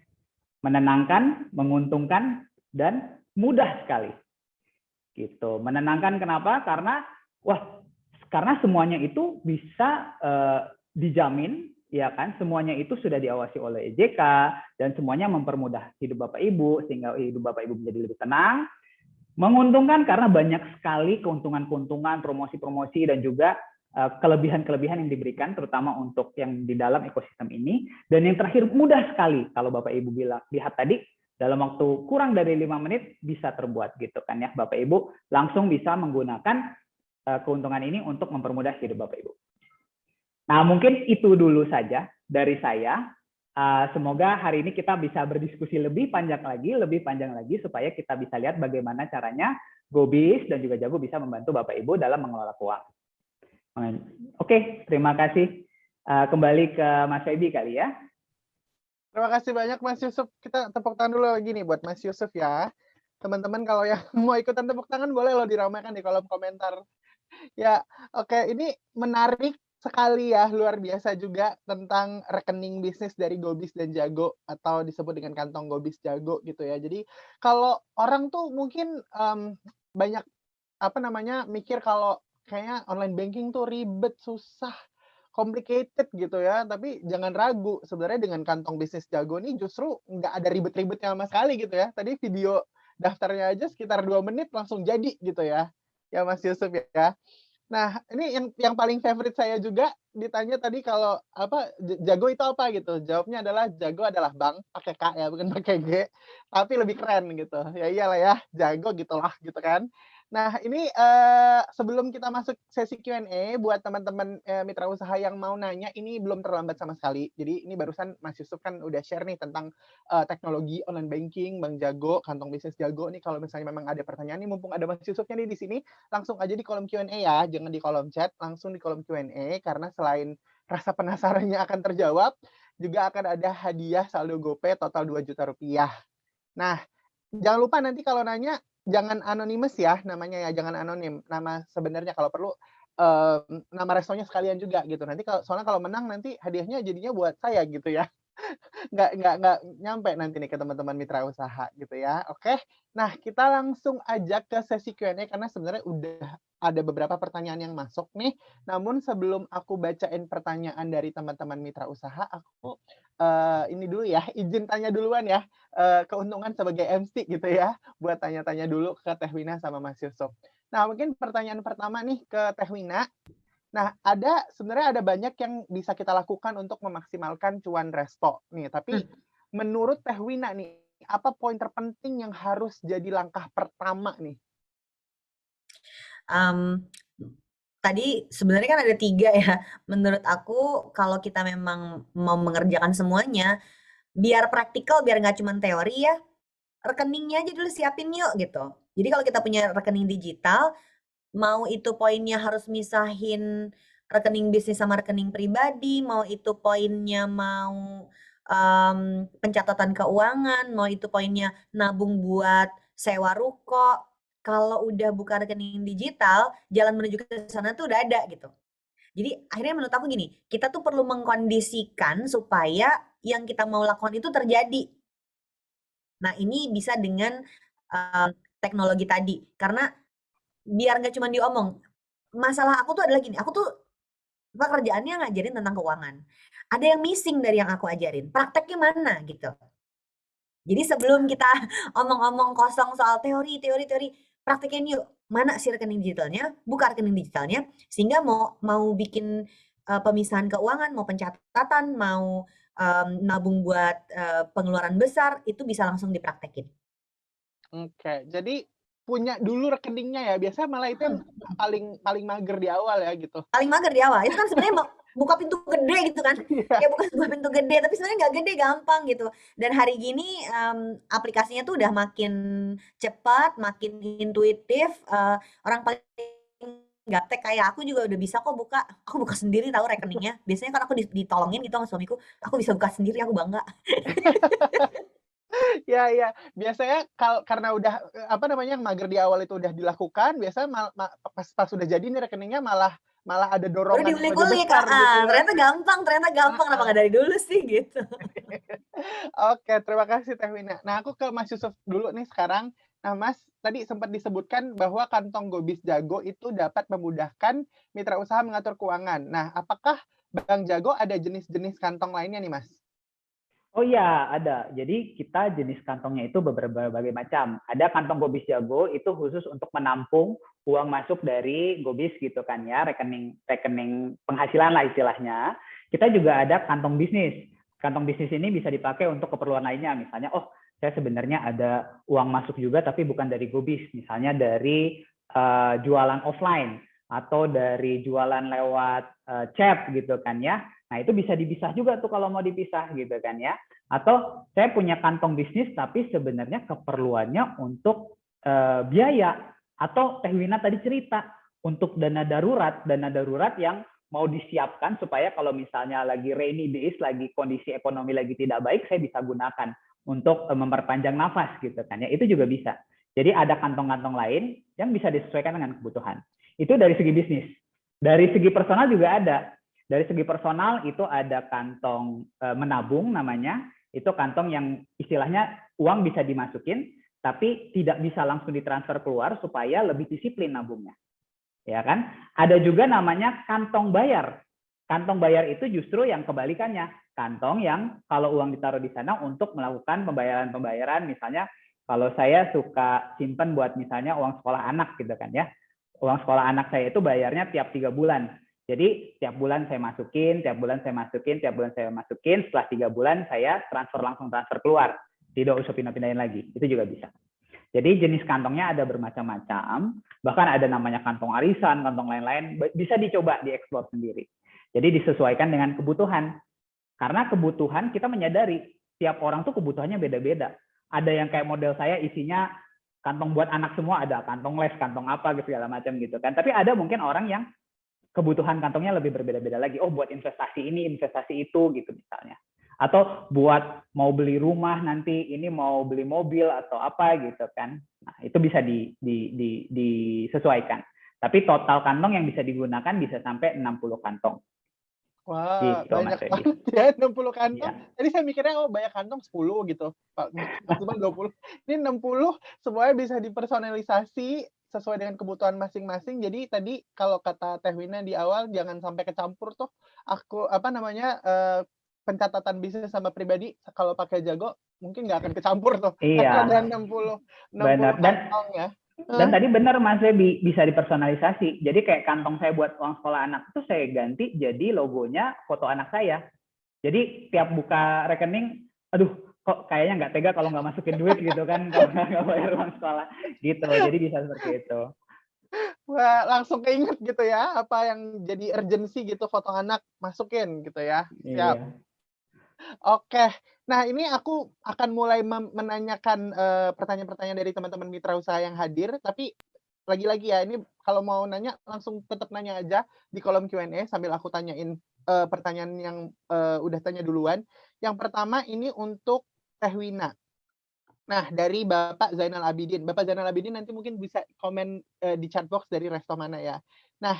Menenangkan, menguntungkan, dan mudah sekali. Gitu. Menenangkan kenapa? Karena semuanya itu bisa dijamin, ya kan? Semuanya itu sudah diawasi oleh EJK dan semuanya mempermudah hidup Bapak Ibu sehingga hidup Bapak Ibu menjadi lebih tenang. Menguntungkan karena banyak sekali keuntungan-keuntungan, promosi-promosi, dan juga kelebihan-kelebihan yang diberikan, terutama untuk yang di dalam ekosistem ini. Dan yang terakhir, mudah sekali. Kalau Bapak Ibu lihat tadi, dalam waktu kurang dari 5 menit bisa terbuat gitu kan ya. Bapak Ibu langsung bisa menggunakan keuntungan ini untuk mempermudah hidup Bapak Ibu. Nah, mungkin itu dulu saja dari saya. Semoga hari ini kita bisa berdiskusi lebih panjang lagi supaya kita bisa lihat bagaimana caranya Gobis dan juga Jago bisa membantu Bapak Ibu dalam mengelola keuangan. Oke, terima kasih. Kembali ke Mas Febi kali ya. Terima kasih banyak Mas Yusuf. Kita tepuk tangan dulu lagi nih buat Mas Yusuf ya. Teman-teman kalau yang mau ikutan tepuk tangan boleh loh diramaikan di kolom komentar. Ya, oke, ini menarik sekali ya, luar biasa juga tentang rekening bisnis dari Gobis dan Jago atau disebut dengan kantong Gobis Jago gitu ya. Jadi kalau orang tuh mungkin banyak mikir kalau kayaknya online banking tuh ribet, susah, complicated gitu ya. Tapi jangan ragu, sebenarnya dengan kantong bisnis Jago nih justru nggak ada ribet-ribetnya sama sekali gitu ya. Tadi video daftarnya aja sekitar 2 menit langsung jadi gitu ya. Ya Mas Yusuf ya. Nah, ini yang paling favorite saya juga ditanya tadi kalau Jago itu apa gitu. Jawabnya adalah Jago adalah bank pakai K ya, bukan pakai G, tapi lebih keren gitu. Ya iyalah ya, Jago gitulah gitu kan. Nah, ini sebelum kita masuk sesi Q&A buat teman-teman mitra usaha yang mau nanya, ini belum terlambat sama sekali. Jadi ini barusan Mas Yusuf kan udah share nih tentang teknologi online banking, Bank Jago, kantong bisnis Jago. Nih kalau misalnya memang ada pertanyaan nih, mumpung ada Mas Yusufnya nih di sini, langsung aja di kolom Q&A ya, jangan di kolom chat, langsung di kolom Q&A, karena selain rasa penasarannya akan terjawab, juga akan ada hadiah saldo GoPay total 2 juta rupiah. Nah, jangan lupa nanti kalau nanya, jangan anonimus ya, namanya ya, jangan anonim. Nama sebenarnya kalau perlu, nama restonya sekalian juga gitu. Nanti soalnya kalau menang nanti hadiahnya jadinya buat saya gitu ya. nggak nyampe nanti nih ke teman-teman mitra usaha gitu ya. Oke. Nah, kita langsung aja ke sesi Q&A karena sebenarnya udah ada beberapa pertanyaan yang masuk nih. Namun sebelum aku bacain pertanyaan dari teman-teman mitra usaha, aku ini dulu ya, izin tanya duluan ya. Keuntungan sebagai MC gitu ya, buat tanya-tanya dulu ke Teh Wina sama Mas Yusuf. Nah, mungkin pertanyaan pertama nih ke Teh Wina. Nah, sebenarnya ada banyak yang bisa kita lakukan untuk memaksimalkan cuan resto nih. Tapi menurut Teh Wina nih, apa poin terpenting yang harus jadi langkah pertama nih? Tadi sebenarnya kan ada 3 ya. Menurut aku kalau kita memang mau mengerjakan semuanya, biar praktikal, biar nggak cuma teori ya, rekeningnya aja dulu siapin yuk gitu. Jadi kalau kita punya rekening digital, mau itu poinnya harus misahin rekening bisnis sama rekening pribadi, mau itu poinnya mau pencatatan keuangan, mau itu poinnya nabung buat sewa ruko. Kalau udah buka rekening digital, jalan menuju ke sana tuh udah ada gitu. Jadi akhirnya menurut aku gini, kita tuh perlu mengkondisikan supaya yang kita mau lakukan itu terjadi. Nah ini bisa dengan teknologi tadi, karena biar nggak cuma diomong. Masalah aku tuh adalah gini, aku tuh pekerjaannya ngajarin tentang keuangan. Ada yang missing dari yang aku ajarin, prakteknya mana gitu. Jadi sebelum kita omong-omong kosong soal teori, praktekin yuk. Mana sih rekening digitalnya? Buka rekening digitalnya, sehingga mau bikin pemisahan keuangan, mau pencatatan, mau nabung buat pengeluaran besar, itu bisa langsung dipraktekin. Oke, jadi punya dulu rekeningnya ya. Biasanya malah itu yang paling mager di awal ya gitu. Paling mager di awal. Itu kan sebenarnya buka pintu gede gitu kan. Kayak buka sebuah pintu gede, tapi sebenarnya nggak gede, gampang gitu. Dan hari gini aplikasinya tuh udah makin cepat, makin intuitif. Orang paling gaptek kayak aku juga udah bisa kok buka. Aku buka sendiri tahu rekeningnya. Biasanya kan aku ditolongin gitu sama suamiku. Aku bisa buka sendiri, aku bangga. Ya, ya. Biasanya karena udah apa namanya yang mager di awal itu udah dilakukan, biasanya pas sudah jadi nih rekeningnya malah ada Baru dorongan yang lebih diulik-ulik, besar gitu ya. ternyata gampang, kenapa nggak dari dulu sih gitu. Oke, terima kasih Teh Wina. Nah, aku ke Mas Yusuf dulu nih sekarang. Nah, Mas, tadi sempat disebutkan bahwa kantong Gobis Jago itu dapat memudahkan mitra usaha mengatur keuangan. Nah, apakah Bank Jago ada jenis-jenis kantong lainnya nih, Mas? Oh iya, ada. Jadi kita jenis kantongnya itu berbagai macam. Ada kantong Gobis Jago itu khusus untuk menampung uang masuk dari Gobis gitu kan ya, rekening penghasilan lah istilahnya. Kita juga ada kantong bisnis. Kantong bisnis ini bisa dipakai untuk keperluan lainnya. Misalnya, oh saya sebenarnya ada uang masuk juga tapi bukan dari Gobis. Misalnya dari jualan offline atau dari jualan lewat chat gitu kan ya. Nah, itu bisa dipisah juga tuh kalau mau dipisah gitu kan ya. Atau saya punya kantong bisnis tapi sebenarnya keperluannya untuk biaya. Atau Teh Wina tadi cerita untuk dana darurat yang mau disiapkan supaya kalau misalnya lagi rainy days, lagi kondisi ekonomi lagi tidak baik, saya bisa gunakan untuk memperpanjang nafas gitu kan ya. Itu juga bisa. Jadi ada kantong-kantong lain yang bisa disesuaikan dengan kebutuhan. Itu dari segi bisnis. Dari segi personal juga ada. Dari segi personal itu ada kantong menabung namanya, itu kantong yang istilahnya uang bisa dimasukin, tapi tidak bisa langsung ditransfer keluar supaya lebih disiplin nabungnya. Ya kan? Ada juga namanya kantong bayar. Kantong bayar itu justru yang kebalikannya. Kantong yang kalau uang ditaruh di sana untuk melakukan pembayaran-pembayaran, misalnya kalau saya suka simpen buat misalnya uang sekolah anak gitu kan ya. Uang sekolah anak saya itu bayarnya tiap 3 bulan. Jadi tiap bulan saya masukin, setelah 3 bulan saya langsung transfer keluar. Tidak usah pindah-pindahin lagi, itu juga bisa. Jadi jenis kantongnya ada bermacam-macam, bahkan ada namanya kantong arisan, kantong lain-lain, bisa dicoba dieksplor sendiri. Jadi disesuaikan dengan kebutuhan. Karena kebutuhan kita menyadari, tiap orang tuh kebutuhannya beda-beda. Ada yang kayak model saya isinya kantong buat anak semua, ada kantong les, kantong apa gitu segala macam gitu kan. Tapi ada mungkin orang yang kebutuhan kantongnya lebih berbeda-beda lagi. Oh, buat investasi ini, investasi itu gitu misalnya. Atau buat mau beli rumah nanti, ini mau beli mobil atau apa gitu kan. Nah, itu bisa disesuaikan. Tapi total kantong yang bisa digunakan bisa sampai 60 kantong. Wah, Gitu Mas banyak Feby. banget ya 60 kantong. Iya. Tadi saya mikirnya, oh banyak kantong 10 gitu, Pak, maksimal 20. Ini 60 semuanya bisa dipersonalisasi sesuai dengan kebutuhan masing-masing. Jadi tadi kalau kata Teh Wina di awal jangan sampai kecampur tuh, pencatatan bisnis sama pribadi kalau pakai Jago mungkin nggak akan kecampur tuh, karena ada Iya, 60 benar. kantong ya. Dan tadi benar Mas Feby, bisa dipersonalisasi. Jadi kayak kantong saya buat uang sekolah anak itu saya ganti jadi logonya foto anak saya. Jadi tiap buka rekening, aduh kok kayaknya nggak tega kalau nggak masukin duit gitu kan, kalau nggak bayar uang sekolah gitu. Jadi bisa seperti itu. Wah, langsung keinget gitu ya, apa yang jadi urgency gitu, foto anak masukin gitu ya. Siap. Iya. Oke. Nah, ini aku akan mulai menanyakan pertanyaan-pertanyaan dari teman-teman mitra usaha yang hadir, tapi lagi-lagi ya, ini kalau mau nanya langsung tetap nanya aja di kolom Q&A sambil aku tanyain pertanyaan yang udah tanya duluan. Yang pertama ini untuk Teh Wina. Nah, dari Bapak Zainal Abidin. Bapak Zainal Abidin nanti mungkin bisa komen di chat box dari resto mana ya. Nah,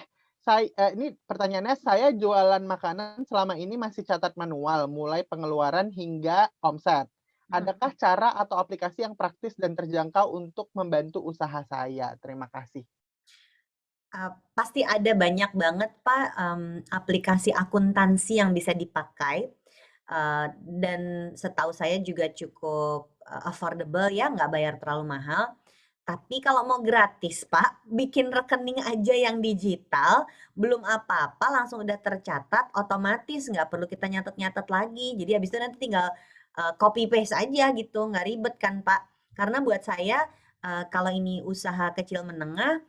ini pertanyaannya, saya jualan makanan selama ini masih catat manual, mulai pengeluaran hingga omset. Adakah cara atau aplikasi yang praktis dan terjangkau untuk membantu usaha saya? Terima kasih. Pasti ada banyak banget Pak, aplikasi akuntansi yang bisa dipakai, dan setahu saya juga cukup, affordable ya, nggak bayar terlalu mahal. Tapi kalau mau gratis Pak, bikin rekening aja yang digital, belum apa-apa langsung udah tercatat, otomatis nggak perlu kita nyatet-nyatet lagi. Jadi habis itu nanti tinggal, copy paste aja gitu, nggak ribet kan Pak. Karena buat saya, kalau ini usaha kecil menengah,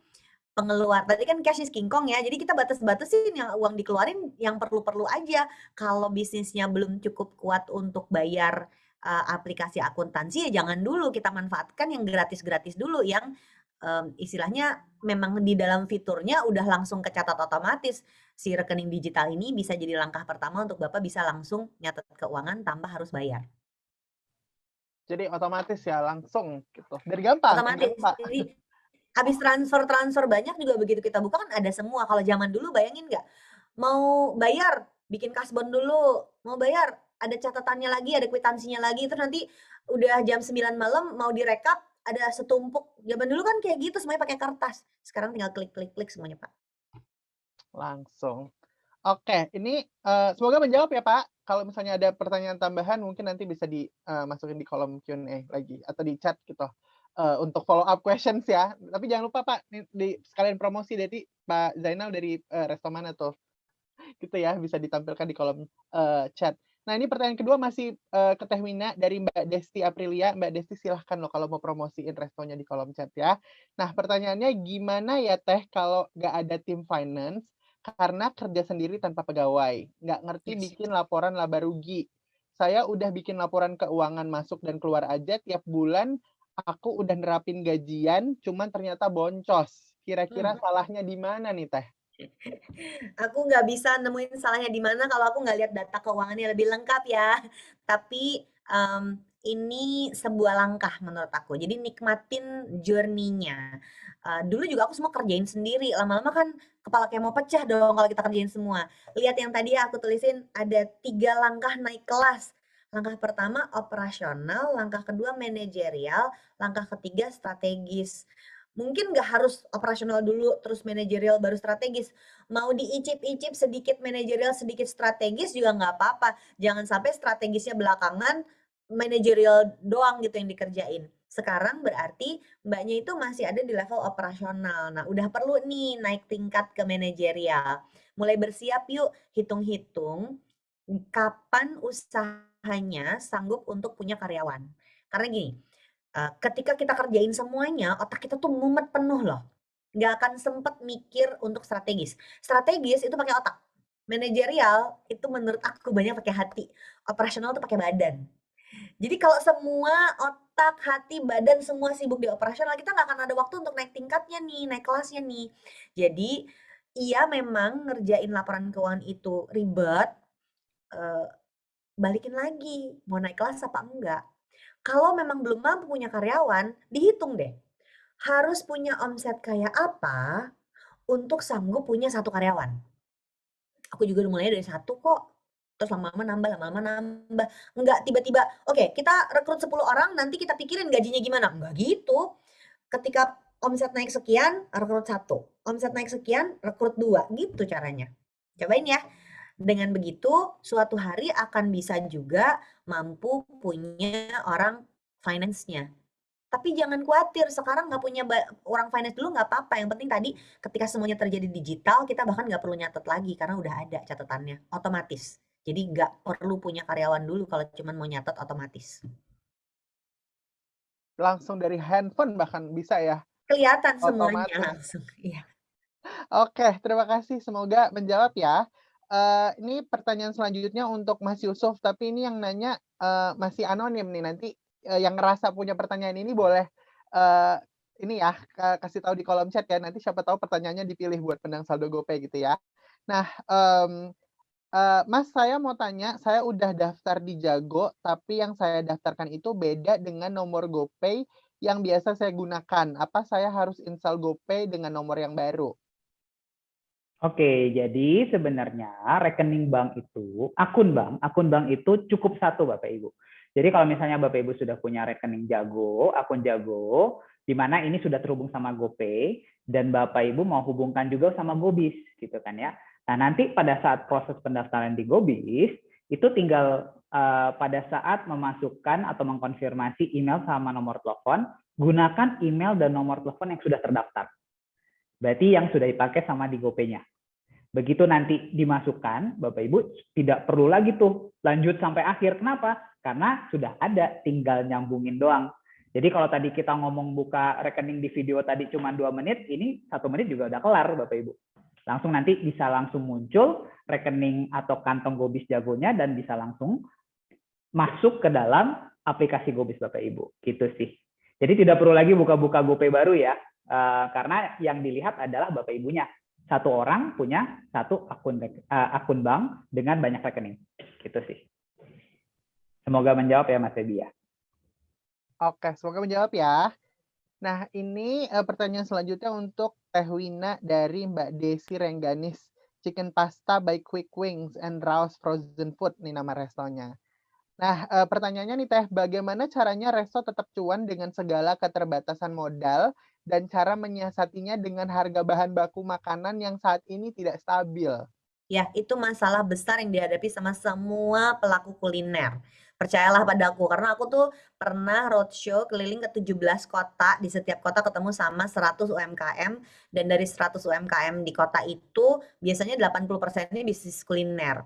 tadi kan cash is king kong ya, jadi kita batas-batasin yang uang dikeluarin yang perlu-perlu aja. Kalau bisnisnya belum cukup kuat untuk bayar, aplikasi akuntansi ya jangan dulu, kita manfaatkan yang gratis-gratis dulu yang, istilahnya memang di dalam fiturnya udah langsung kecatat otomatis. Si rekening digital ini bisa jadi langkah pertama untuk Bapak bisa langsung nyatet keuangan tanpa harus bayar. Jadi otomatis ya, langsung gitu. Biar gampang Otomatis, Pak. jadi habis transfer banyak juga begitu kita buka kan ada semua. Kalau zaman dulu bayangin nggak, mau bayar bikin kasbon dulu, mau bayar ada catatannya lagi, ada kwitansinya lagi, terus nanti udah jam 9 malam mau direkap ada setumpuk. Zaman dulu kan kayak gitu semuanya pakai kertas. Sekarang tinggal klik semuanya, Pak. Langsung. Oke, ini semoga menjawab ya Pak. Kalau misalnya ada pertanyaan tambahan mungkin nanti bisa dimasukin di kolom Q&A lagi atau di chat gitu. Untuk follow up questions ya. Tapi jangan lupa Pak, di sekalian promosi dari Pak Zainal dari resto mana tuh? Gitu ya, bisa ditampilkan di kolom chat. Nah, ini pertanyaan kedua masih ke Teh Wina dari Mbak Desti Aprilia. Mbak Desti silahkan loh kalau mau promosiin restonya di kolom chat ya. Nah, pertanyaannya gimana ya Teh kalau nggak ada tim finance karena kerja sendiri tanpa pegawai, nggak ngerti bikin laporan laba rugi. Saya udah bikin laporan keuangan masuk dan keluar aja tiap bulan, aku udah nerapin gajian, cuman ternyata boncos. Kira-kira salahnya di mana nih Teh? Aku nggak bisa nemuin salahnya di mana kalau aku nggak lihat data keuangannya lebih lengkap ya. Tapi, ini sebuah langkah menurut aku. Jadi nikmatin journey-nya. Dulu juga aku semua kerjain sendiri, lama-lama kan kepala kayak mau pecah dong kalau kita kerjain semua. Lihat yang tadi ya aku tulisin ada 3 langkah naik kelas. Langkah pertama operasional, langkah kedua manajerial, langkah ketiga strategis. Mungkin nggak harus operasional dulu terus manajerial baru strategis. Mau diicip-icip sedikit manajerial, sedikit strategis juga nggak apa-apa. Jangan sampai strategisnya belakangan, manajerial doang gitu yang dikerjain. Sekarang berarti Mbaknya itu masih ada di level operasional. Nah, udah perlu nih naik tingkat ke manajerial. Mulai bersiap yuk, hitung-hitung kapan usahanya sanggup untuk punya karyawan. Karena gini, ketika kita kerjain semuanya, otak kita tuh mumet penuh loh. Nggak akan sempet mikir untuk strategis. Strategis itu pakai otak. Manajerial itu menurut aku banyak pakai hati. Operasional tuh pakai badan. Jadi kalau semua otak, hati, badan semua sibuk di operasional, kita nggak akan ada waktu untuk naik tingkatnya nih, naik kelasnya nih. Jadi iya memang ngerjain laporan keuangan itu ribet, balikin lagi, mau naik kelas apa enggak. Kalau memang belum mampu punya karyawan, dihitung deh. Harus punya omset kayak apa untuk sanggup punya 1 karyawan. Aku juga udah mulai dari 1 kok. Terus lama-lama nambah lama-lama nambah. Enggak tiba-tiba, "Oke, kita rekrut 10 orang, nanti kita pikirin gajinya gimana." Enggak gitu. Ketika omset naik sekian, rekrut 1, omset naik sekian, rekrut 2, gitu caranya. Cobain ya. Dengan begitu, suatu hari akan bisa juga mampu punya orang finance-nya. Tapi jangan khawatir, sekarang nggak punya orang finance dulu nggak apa-apa, yang penting tadi ketika semuanya terjadi digital, kita bahkan nggak perlu nyatet lagi karena udah ada catatannya, otomatis. Jadi nggak perlu punya karyawan dulu kalau cuma mau nyatet otomatis. Langsung dari handphone bahkan bisa ya, Kelihatan semuanya otomatis. langsung, iya. Oke, terima kasih. Semoga menjawab ya. Ini pertanyaan selanjutnya untuk Mas Yusuf, tapi ini yang nanya masih anonim nih. Nanti yang ngerasa punya pertanyaan ini boleh ini ya kasih tahu di kolom chat ya. Nanti siapa tahu pertanyaannya dipilih buat Penang Saldo GoPay gitu ya. Nah, Mas, saya mau tanya, saya udah daftar di Jago, tapi yang saya daftarkan itu beda dengan nomor GoPay yang biasa saya gunakan. Apa saya harus install GoPay dengan nomor yang baru? Oke, jadi sebenarnya rekening bank itu, akun bank itu cukup 1 Bapak Ibu. Jadi kalau misalnya Bapak Ibu sudah punya rekening Jago, akun Jago, di mana ini sudah terhubung sama GoPay, dan Bapak Ibu mau hubungkan juga sama Gobis, gitu kan ya. Nah, nanti pada saat proses pendaftaran di Gobis, itu tinggal pada saat memasukkan atau mengkonfirmasi email sama nomor telepon, gunakan email dan nomor telepon yang sudah terdaftar. Berarti yang sudah dipakai sama di GoPay-nya. Begitu nanti dimasukkan, Bapak Ibu tidak perlu lagi tuh lanjut sampai akhir. Kenapa? Karena sudah ada, tinggal nyambungin doang. Jadi kalau tadi kita ngomong buka rekening di video tadi cuma 2 menit, ini 1 menit juga udah kelar Bapak Ibu. Langsung nanti bisa langsung muncul rekening atau kantong Gobis Jagonya dan bisa langsung masuk ke dalam aplikasi Gobis Bapak Ibu. Gitu sih. Jadi tidak perlu lagi buka-buka GoPay baru ya. Karena yang dilihat adalah Bapak Ibunya. 1 orang punya 1 akun bank dengan banyak rekening. Gitu sih. Semoga menjawab ya Mas Febi ya. Oke, semoga menjawab ya. Nah, ini pertanyaan selanjutnya untuk Teh Wina dari Mbak Desi Rengganis. Chicken pasta by Quick Wings and Raus Frozen Food, nih nama restonya. Nah, pertanyaannya nih Teh, bagaimana caranya resto tetap cuan dengan segala keterbatasan modal dan cara menyiasatinya dengan harga bahan baku makanan yang saat ini tidak stabil? Ya, itu masalah besar yang dihadapi sama semua pelaku kuliner. Percayalah padaku, karena aku tuh pernah roadshow keliling ke 17 kota, di setiap kota ketemu sama 100 UMKM, dan dari 100 UMKM di kota itu, biasanya 80%-nya bisnis kuliner.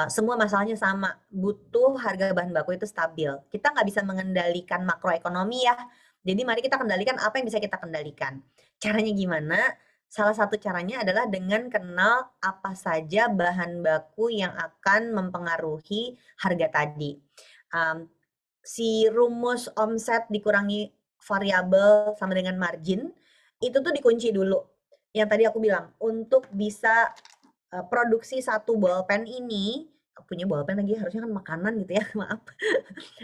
Semua masalahnya sama, butuh harga bahan baku itu stabil. Kita nggak bisa mengendalikan makroekonomi ya, jadi mari kita kendalikan apa yang bisa kita kendalikan. Caranya gimana? Salah satu caranya adalah dengan kenal apa saja bahan baku yang akan mempengaruhi harga tadi. Si rumus omset dikurangi variabel sama dengan margin, itu tuh dikunci dulu. Yang tadi aku bilang, untuk bisa produksi 1 bolpen ini, punya bolpen lagi harusnya kan makanan gitu ya, maaf.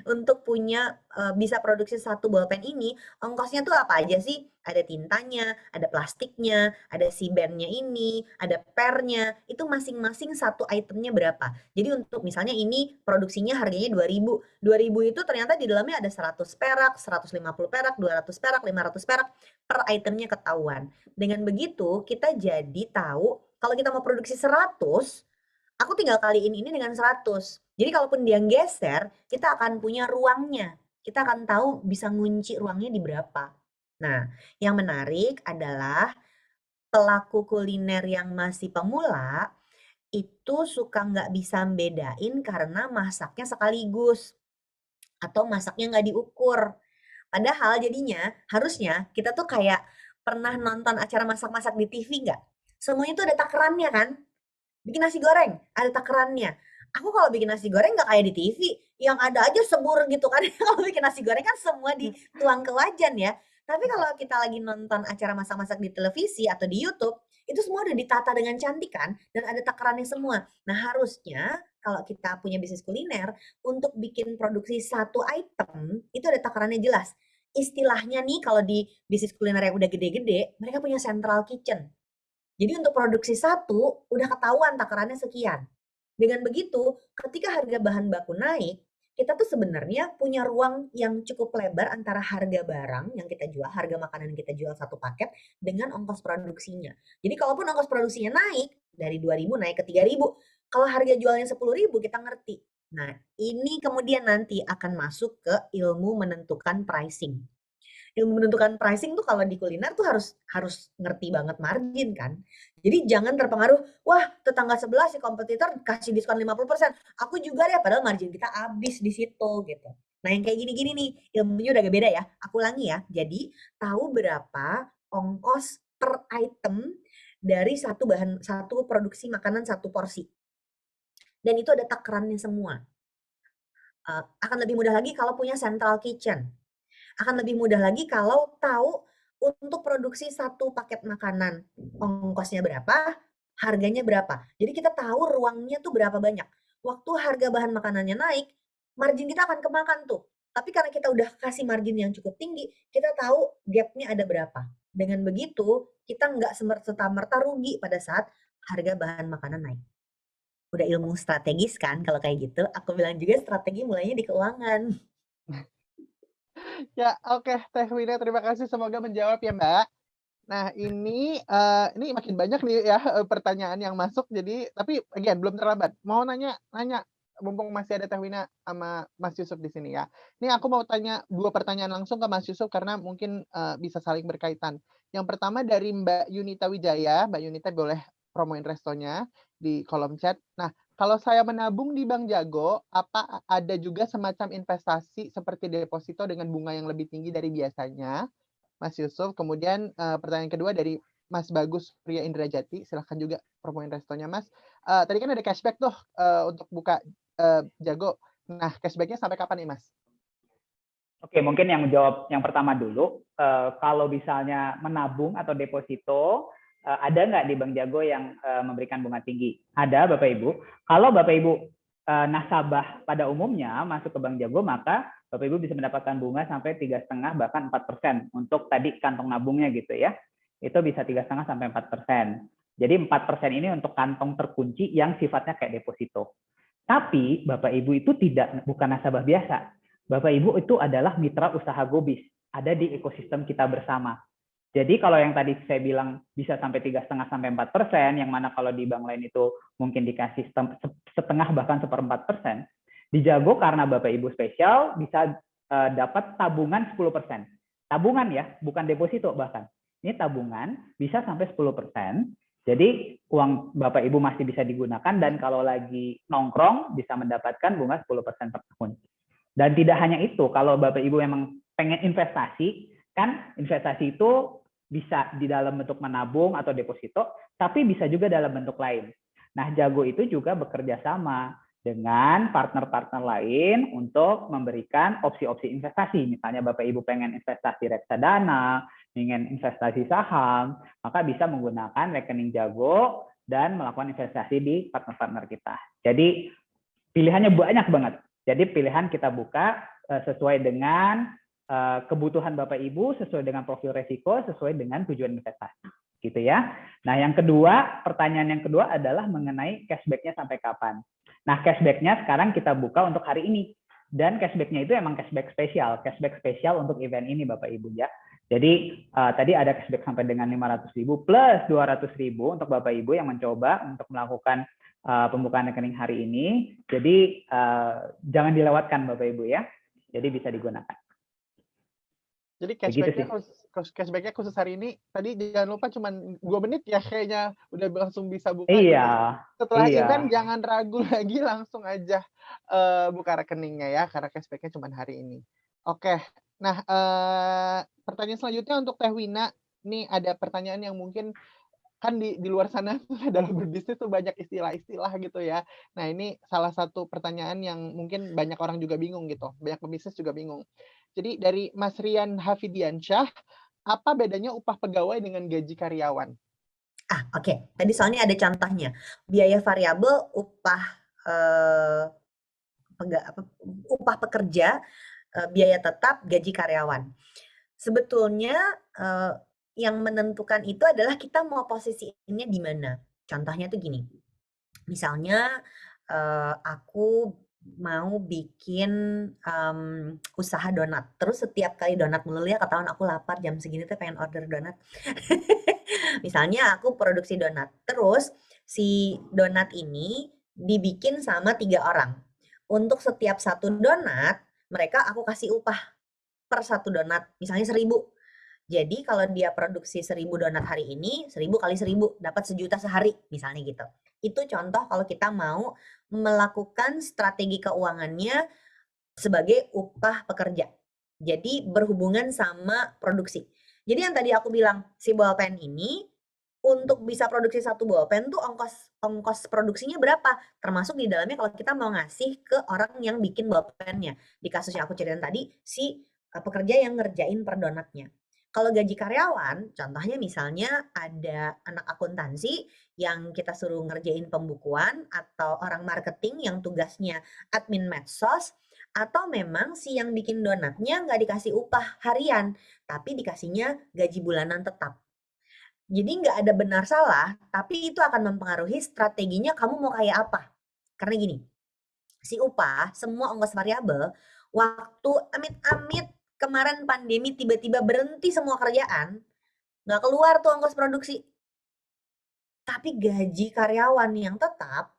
Untuk punya bisa produksi 1 bolpen ini, ongkosnya tuh apa aja sih? Ada tintanya, ada plastiknya, ada si bandnya ini, ada pernya, itu masing-masing 1 itemnya berapa. Jadi untuk misalnya ini produksinya harganya 2.000, 2.000 itu ternyata di dalamnya ada 100 perak, 150 perak, 200 perak, 500 perak, per itemnya ketahuan. Dengan begitu kita jadi tahu kalau kita mau produksi 100, aku tinggal kaliin ini dengan 100. Jadi kalaupun dia geser, kita akan punya ruangnya. Kita akan tahu bisa ngunci ruangnya di berapa. Nah, yang menarik adalah pelaku kuliner yang masih pemula itu suka nggak bisa bedain karena masaknya sekaligus atau masaknya nggak diukur. Padahal jadinya harusnya kita tuh kayak pernah nonton acara masak-masak di TV nggak? Semuanya tuh ada takarannya kan? Bikin nasi goreng, ada takarannya. Aku kalau bikin nasi goreng nggak kayak di TV, yang ada aja sebur gitu kan. Kalau bikin nasi goreng kan semua dituang ke wajan ya. Tapi kalau kita lagi nonton acara masak-masak di televisi atau di YouTube, itu semua udah ditata dengan cantik kan, dan ada takarannya semua. Nah harusnya kalau kita punya bisnis kuliner, untuk bikin produksi 1 item, itu ada takarannya jelas. Istilahnya nih kalau di bisnis kuliner yang udah gede-gede, mereka punya central kitchen. Jadi untuk produksi satu udah ketahuan takarannya sekian. Dengan begitu, ketika harga bahan baku naik, kita tuh sebenarnya punya ruang yang cukup lebar antara harga barang yang kita jual, harga makanan yang kita jual satu paket dengan ongkos produksinya. Jadi kalaupun ongkos produksinya naik dari 2.000 naik ke 3.000, kalau harga jualnya 10.000 kita ngerti. Nah, ini kemudian nanti akan masuk ke ilmu menentukan pricing. Ilmu menentukan pricing tuh kalau di kuliner tuh harus ngerti banget margin kan. Jadi jangan terpengaruh, wah tetangga sebelah si kompetitor kasih diskon 50%, aku juga deh, padahal margin kita habis di situ gitu. Nah yang kayak gini-gini nih, ilmunya udah agak beda ya. Aku ulangi ya, jadi tahu berapa ongkos per item dari satu produksi makanan satu porsi. Dan itu ada takarannya semua. Akan lebih mudah lagi kalau punya central kitchen. Akan lebih mudah lagi kalau tahu untuk produksi satu paket makanan ongkosnya berapa, harganya berapa. Jadi kita tahu ruangnya tuh berapa banyak. Waktu harga bahan makanannya naik, margin kita akan kemakan tuh. Tapi karena kita udah kasih margin yang cukup tinggi, kita tahu gapnya ada berapa. Dengan begitu, kita nggak serta-merta rugi pada saat harga bahan makanan naik. Udah ilmu strategis kan kalau kayak gitu. Aku bilang juga strategi mulainya di keuangan. Ya, oke, Teh Wina, terima kasih, semoga menjawab ya, Mbak. Nah, ini makin banyak nih ya, pertanyaan yang masuk, jadi tapi again belum terlambat. Mau nanya, mumpung masih ada Teh Wina sama Mas Yusuf di sini ya. Ini aku mau tanya 2 pertanyaan langsung ke Mas Yusuf karena mungkin, bisa saling berkaitan. Yang pertama dari Mbak Yunita Wijaya, Mbak Yunita boleh promoin restonya di kolom chat. Nah, kalau saya menabung di Bank Jago, apa ada juga semacam investasi seperti deposito dengan bunga yang lebih tinggi dari biasanya? Mas Yusuf. Kemudian pertanyaan kedua dari Mas Bagus Pria Indrajati, silahkan juga promoin restonya Mas. Tadi kan ada cashback tuh untuk buka Jago. Nah, cashbacknya sampai kapan nih Mas? Oke, mungkin yang jawab yang pertama dulu. Kalau misalnya menabung atau deposito, ada nggak di Bank Jago yang memberikan bunga tinggi? Ada, Bapak Ibu. Kalau Bapak Ibu nasabah pada umumnya masuk ke Bank Jago, maka Bapak Ibu bisa mendapatkan bunga sampai 3,5 bahkan 4% untuk tadi kantong nabungnya gitu ya. Itu bisa 3,5 sampai 4%. Jadi 4% ini untuk kantong terkunci yang sifatnya kayak deposito. Tapi Bapak Ibu itu bukan nasabah biasa. Bapak Ibu itu adalah mitra usaha Gobis, ada di ekosistem kita bersama. Jadi kalau yang tadi saya bilang bisa sampai 3,5 sampai 4%, yang mana kalau di bank lain itu mungkin dikasih setengah bahkan 1/4%, di Jago karena Bapak Ibu spesial bisa dapat tabungan 10%. Tabungan ya, bukan deposito bahkan. Ini tabungan bisa sampai 10%. Jadi uang Bapak Ibu masih bisa digunakan dan kalau lagi nongkrong bisa mendapatkan bunga 10% per tahun. Dan tidak hanya itu, kalau Bapak Ibu memang pengen investasi, kan investasi itu bisa di dalam bentuk menabung atau deposito, tapi bisa juga dalam bentuk lain. Nah, Jago itu juga bekerja sama dengan partner-partner lain untuk memberikan opsi-opsi investasi. Misalnya Bapak Ibu pengen investasi reksadana, ingin investasi saham, maka bisa menggunakan rekening Jago dan melakukan investasi di partner-partner kita. Jadi pilihannya banyak banget. Jadi pilihan kita buka sesuai dengan kebutuhan Bapak Ibu, sesuai dengan profil resiko, sesuai dengan tujuan investasi. Gitu ya. Nah, yang kedua, pertanyaan yang kedua adalah mengenai cashback-nya sampai kapan. Nah, cashback-nya sekarang kita buka untuk hari ini. Dan cashback-nya itu emang cashback spesial untuk event ini Bapak Ibu ya. Jadi tadi ada cashback sampai dengan 500.000 plus 200.000 untuk Bapak Ibu yang mencoba untuk melakukan pembukaan rekening hari ini. Jadi jangan dilewatkan Bapak Ibu ya. Jadi bisa digunakan. Jadi Begitu cashback-nya khusus hari ini. Tadi jangan lupa cuma 2 menit ya kayaknya udah langsung bisa buka. Iya. Setelah Iya. event jangan ragu lagi, langsung aja buka rekeningnya ya karena cashback-nya cuma hari ini. Oke. Nah, pertanyaan selanjutnya untuk Teh Wina. Ini ada pertanyaan yang mungkin kan di luar sana dalam berbisnis tuh banyak istilah-istilah gitu ya. Nah, ini salah satu pertanyaan yang mungkin banyak orang juga bingung gitu. Banyak pebisnis juga bingung. Jadi dari Mas Rian Hafidiansyah, apa bedanya upah pegawai dengan gaji karyawan? Oke. Tadi soalnya ada contohnya. Biaya variabel, upah pekerja, biaya tetap, gaji karyawan. Sebetulnya yang menentukan itu adalah kita mau posisiinnya di mana. Contohnya tuh gini, misalnya aku mau bikin usaha donat, terus setiap kali donat mulu ya ketahuan aku lapar jam segini tuh pengen order donat. Misalnya aku produksi donat, terus si donat ini dibikin sama 3 orang. Untuk setiap satu donat, mereka aku kasih upah per satu donat, misalnya 1.000. Jadi kalau dia produksi 1.000 donat hari ini, 1.000 kali 1.000 dapat 1.000.000 sehari, misalnya gitu. Itu contoh kalau kita mau melakukan strategi keuangannya sebagai upah pekerja. Jadi berhubungan sama produksi. Jadi yang tadi aku bilang, si bolpen ini untuk bisa produksi satu bolpen tuh ongkos produksinya berapa? Termasuk di dalamnya kalau kita mau ngasih ke orang yang bikin bolpennya. Di kasus yang aku ceritain tadi, si pekerja yang ngerjain per donatnya. Kalau gaji karyawan, contohnya misalnya ada anak akuntansi yang kita suruh ngerjain pembukuan, atau orang marketing yang tugasnya admin medsos, atau memang si yang bikin donatnya nggak dikasih upah harian, tapi dikasihnya gaji bulanan tetap. Jadi nggak ada benar salah, tapi itu akan mempengaruhi strateginya kamu mau kayak apa. Karena gini, si upah, semua ongkos variabel, waktu amit-amit kemarin pandemi tiba-tiba berhenti semua kerjaan, nggak keluar tuh ongkos produksi. Tapi gaji karyawan yang tetap,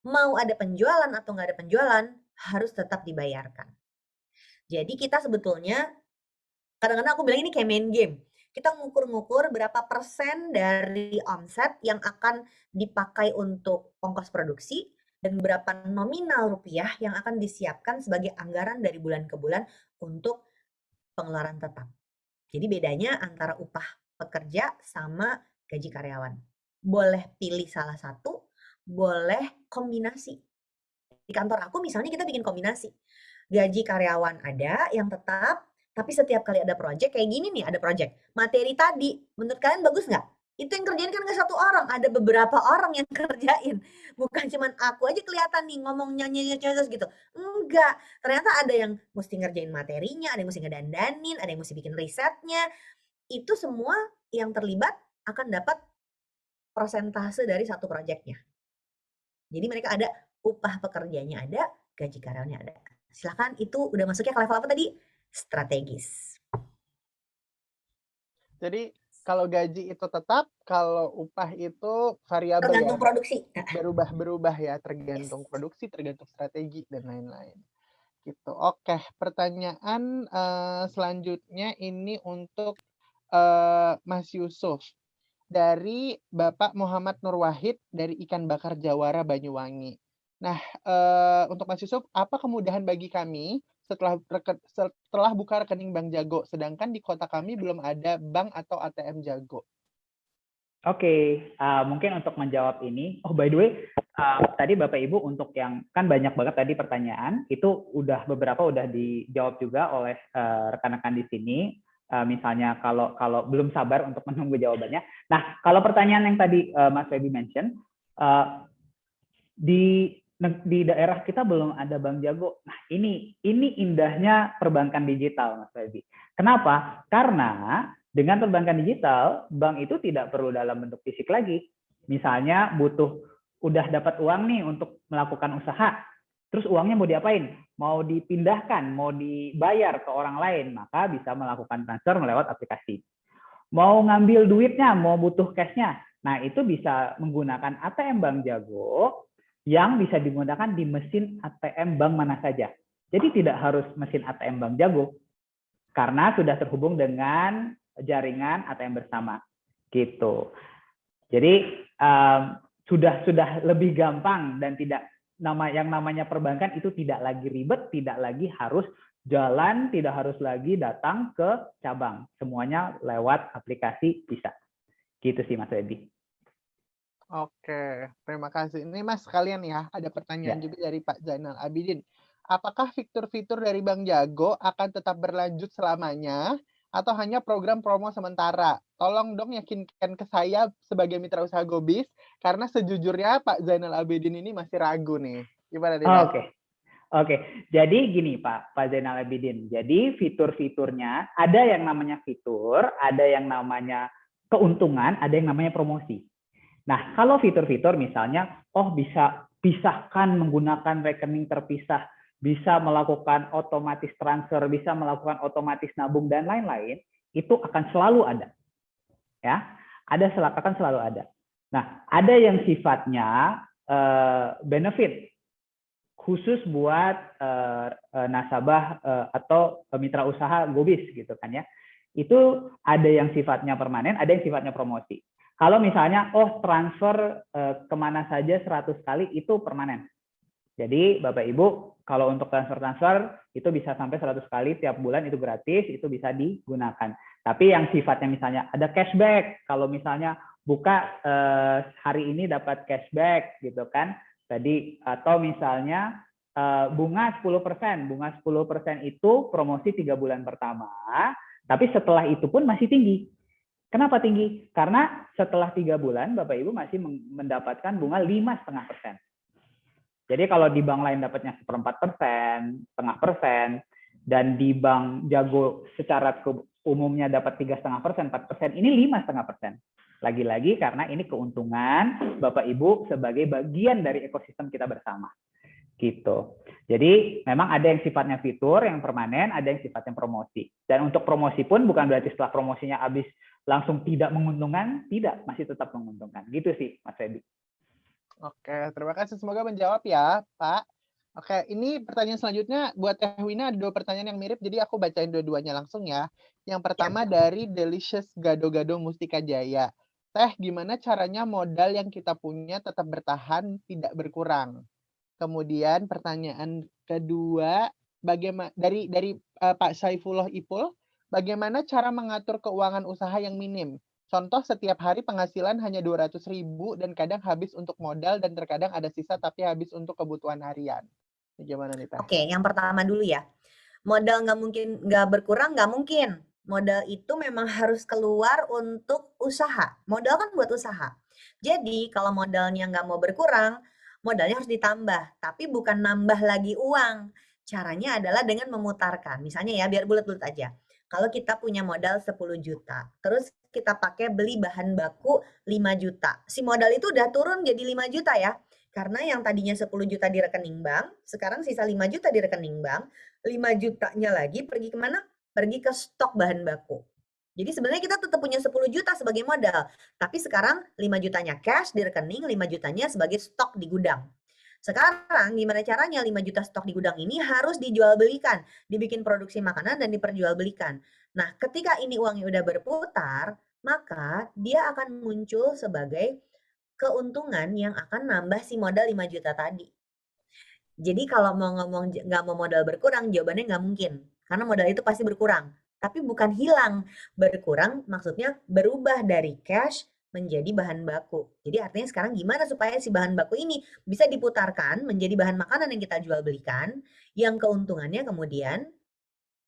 mau ada penjualan atau nggak ada penjualan, harus tetap dibayarkan. Jadi kita sebetulnya, kadang-kadang aku bilang ini kayak main game. Kita ngukur-ngukur berapa persen dari omset yang akan dipakai untuk ongkos produksi, dan berapa nominal rupiah yang akan disiapkan sebagai anggaran dari bulan ke bulan untuk pengeluaran tetap. Jadi bedanya antara upah pekerja sama gaji karyawan. Boleh pilih salah satu, boleh kombinasi. Di kantor aku misalnya kita bikin kombinasi. Gaji karyawan ada yang tetap, tapi setiap kali ada project kayak gini nih, ada project. Materi tadi, menurut kalian bagus nggak? Itu yang kerjain kan nggak satu orang, ada beberapa orang yang kerjain. Bukan cuman aku aja kelihatan nih ngomong nyanyi gitu. Enggak, ternyata ada yang mesti ngerjain materinya, ada yang mesti ngedandanin, ada yang mesti bikin risetnya. Itu semua yang terlibat akan dapat persentase dari satu projectnya. Jadi mereka ada upah pekerjanya ada, gaji karyawannya ada. Silakan, itu udah masuknya ke level apa tadi? Strategis. Jadi kalau gaji itu tetap, kalau upah itu variabel ya, Tergantung produksi. berubah-berubah ya, tergantung Yes. produksi, tergantung strategi dan lain-lain. Gitu. Oke, pertanyaan selanjutnya ini untuk Mas Yusuf dari Bapak Muhammad Nur Wahid dari Ikan Bakar Jawara Banyuwangi. Nah, untuk Mas Yusuf, apa kemudahan bagi kami setelah buka rekening Bank Jago, sedangkan di kota kami belum ada bank atau ATM Jago? Oke, mungkin untuk menjawab ini, by the way, tadi Bapak Ibu untuk yang kan banyak banget tadi pertanyaan, itu beberapa udah dijawab juga oleh rekan-rekan di sini. Misalnya kalau belum sabar untuk menunggu jawabannya. Nah, kalau pertanyaan yang tadi Mas Febi mention, di daerah kita belum ada Bank Jago. Nah, ini indahnya perbankan digital, Mas Febi. Kenapa? Karena dengan perbankan digital, bank itu tidak perlu dalam bentuk fisik lagi. Misalnya udah dapat uang nih untuk melakukan usaha, terus uangnya mau diapain? Mau dipindahkan, mau dibayar ke orang lain, maka bisa melakukan transfer melewat aplikasi. Mau ngambil duitnya, mau butuh cashnya, nah itu bisa menggunakan ATM Bank Jago yang bisa digunakan di mesin ATM bank mana saja. Jadi tidak harus mesin ATM Bank Jago, karena sudah terhubung dengan jaringan ATM bersama, gitu. Jadi sudah lebih gampang dan tidak yang namanya perbankan itu tidak lagi ribet, tidak lagi harus jalan, tidak harus lagi datang ke cabang, semuanya lewat aplikasi bisa. Gitu sih Mas Febi. Oke, terima kasih. Ini Mas sekalian ya, ada pertanyaan juga dari Pak Zainal Abidin. Apakah fitur-fitur dari Bank Jago akan tetap berlanjut selamanya atau hanya program promo sementara? Tolong dong yakinkan ke saya sebagai mitra usaha Gobis, karena sejujurnya Pak Zainal Abidin ini masih ragu nih. Gimana nih, Mas? Oke. Oke, jadi gini Pak Zainal Abidin. Jadi fitur-fiturnya ada yang namanya fitur, ada yang namanya keuntungan, ada yang namanya promosi. Nah, kalau fitur-fitur misalnya, bisa pisahkan menggunakan rekening terpisah, bisa melakukan otomatis transfer, bisa melakukan otomatis nabung dan lain-lain, itu akan selalu ada. Ya, akan selalu ada. Nah, ada yang sifatnya benefit khusus buat nasabah atau mitra usaha Gobis gitu kan ya. Itu ada yang sifatnya permanen, ada yang sifatnya promosi. Kalau misalnya transfer kemana saja 100 kali itu permanen. Jadi Bapak Ibu kalau untuk transfer itu bisa sampai 100 kali tiap bulan, itu gratis, itu bisa digunakan. Tapi yang sifatnya misalnya ada cashback, kalau misalnya buka hari ini dapat cashback gitu kan. Tadi atau misalnya bunga 10%, bunga 10% itu promosi 3 bulan pertama, tapi setelah itu pun masih tinggi. Kenapa tinggi? Karena setelah 3 bulan Bapak Ibu masih mendapatkan bunga 5,5%. Jadi kalau di bank lain dapatnya 1/4%, 0,5%, dan di bank Jago secara umumnya dapat 3,5%, 4%, ini 5,5%. Lagi-lagi karena ini keuntungan Bapak Ibu sebagai bagian dari ekosistem kita bersama. Gitu. Jadi memang ada yang sifatnya fitur, yang permanen, ada yang sifatnya promosi. Dan untuk promosi pun bukan berarti setelah promosinya habis langsung tidak menguntungkan, tidak, masih tetap menguntungkan. Gitu sih, Mas Feby. Oke, terima kasih. Semoga menjawab ya, Pak. Oke, ini pertanyaan selanjutnya buat Teh Wina ada 2 pertanyaan yang mirip, jadi aku bacain dua-duanya langsung ya. Yang pertama dari Delicious Gado-Gado Mustika Jaya. Teh, gimana caranya modal yang kita punya tetap bertahan, tidak berkurang? Kemudian pertanyaan kedua, bagaimana dari Pak Saifullah Ipul, bagaimana cara mengatur keuangan usaha yang minim? Contoh setiap hari penghasilan hanya 200.000 dan kadang habis untuk modal dan terkadang ada sisa tapi habis untuk kebutuhan harian. Ini gimana nih Teh? Oke, yang pertama dulu ya. Modal nggak berkurang, nggak mungkin. Modal itu memang harus keluar untuk usaha. Modal kan buat usaha. Jadi kalau modalnya nggak mau berkurang, modalnya harus ditambah. Tapi bukan nambah lagi uang. Caranya adalah dengan memutarkan. Misalnya ya, biar bulat-bulat aja. Kalau kita punya modal 10 juta, terus kita pakai beli bahan baku 5 juta. Si modal itu udah turun jadi 5 juta ya. Karena yang tadinya 10 juta di rekening bank, sekarang sisa 5 juta di rekening bank. 5 jutanya lagi pergi kemana? Pergi ke stok bahan baku. Jadi sebenarnya kita tetap punya 10 juta sebagai modal. Tapi sekarang 5 jutanya cash di rekening, 5 jutanya sebagai stok di gudang. Sekarang gimana caranya 5 juta stok di gudang ini harus dijual belikan. Dibikin produksi makanan dan diperjualbelikan. Nah ketika ini uangnya udah berputar, maka dia akan muncul sebagai keuntungan yang akan nambah si modal 5 juta tadi. Jadi kalau mau ngomong nggak mau modal berkurang, jawabannya nggak mungkin. Karena modal itu pasti berkurang. Tapi bukan hilang. Berkurang maksudnya berubah dari cash menjadi bahan baku. Jadi artinya sekarang gimana supaya si bahan baku ini bisa diputarkan menjadi bahan makanan yang kita jual belikan, yang keuntungannya kemudian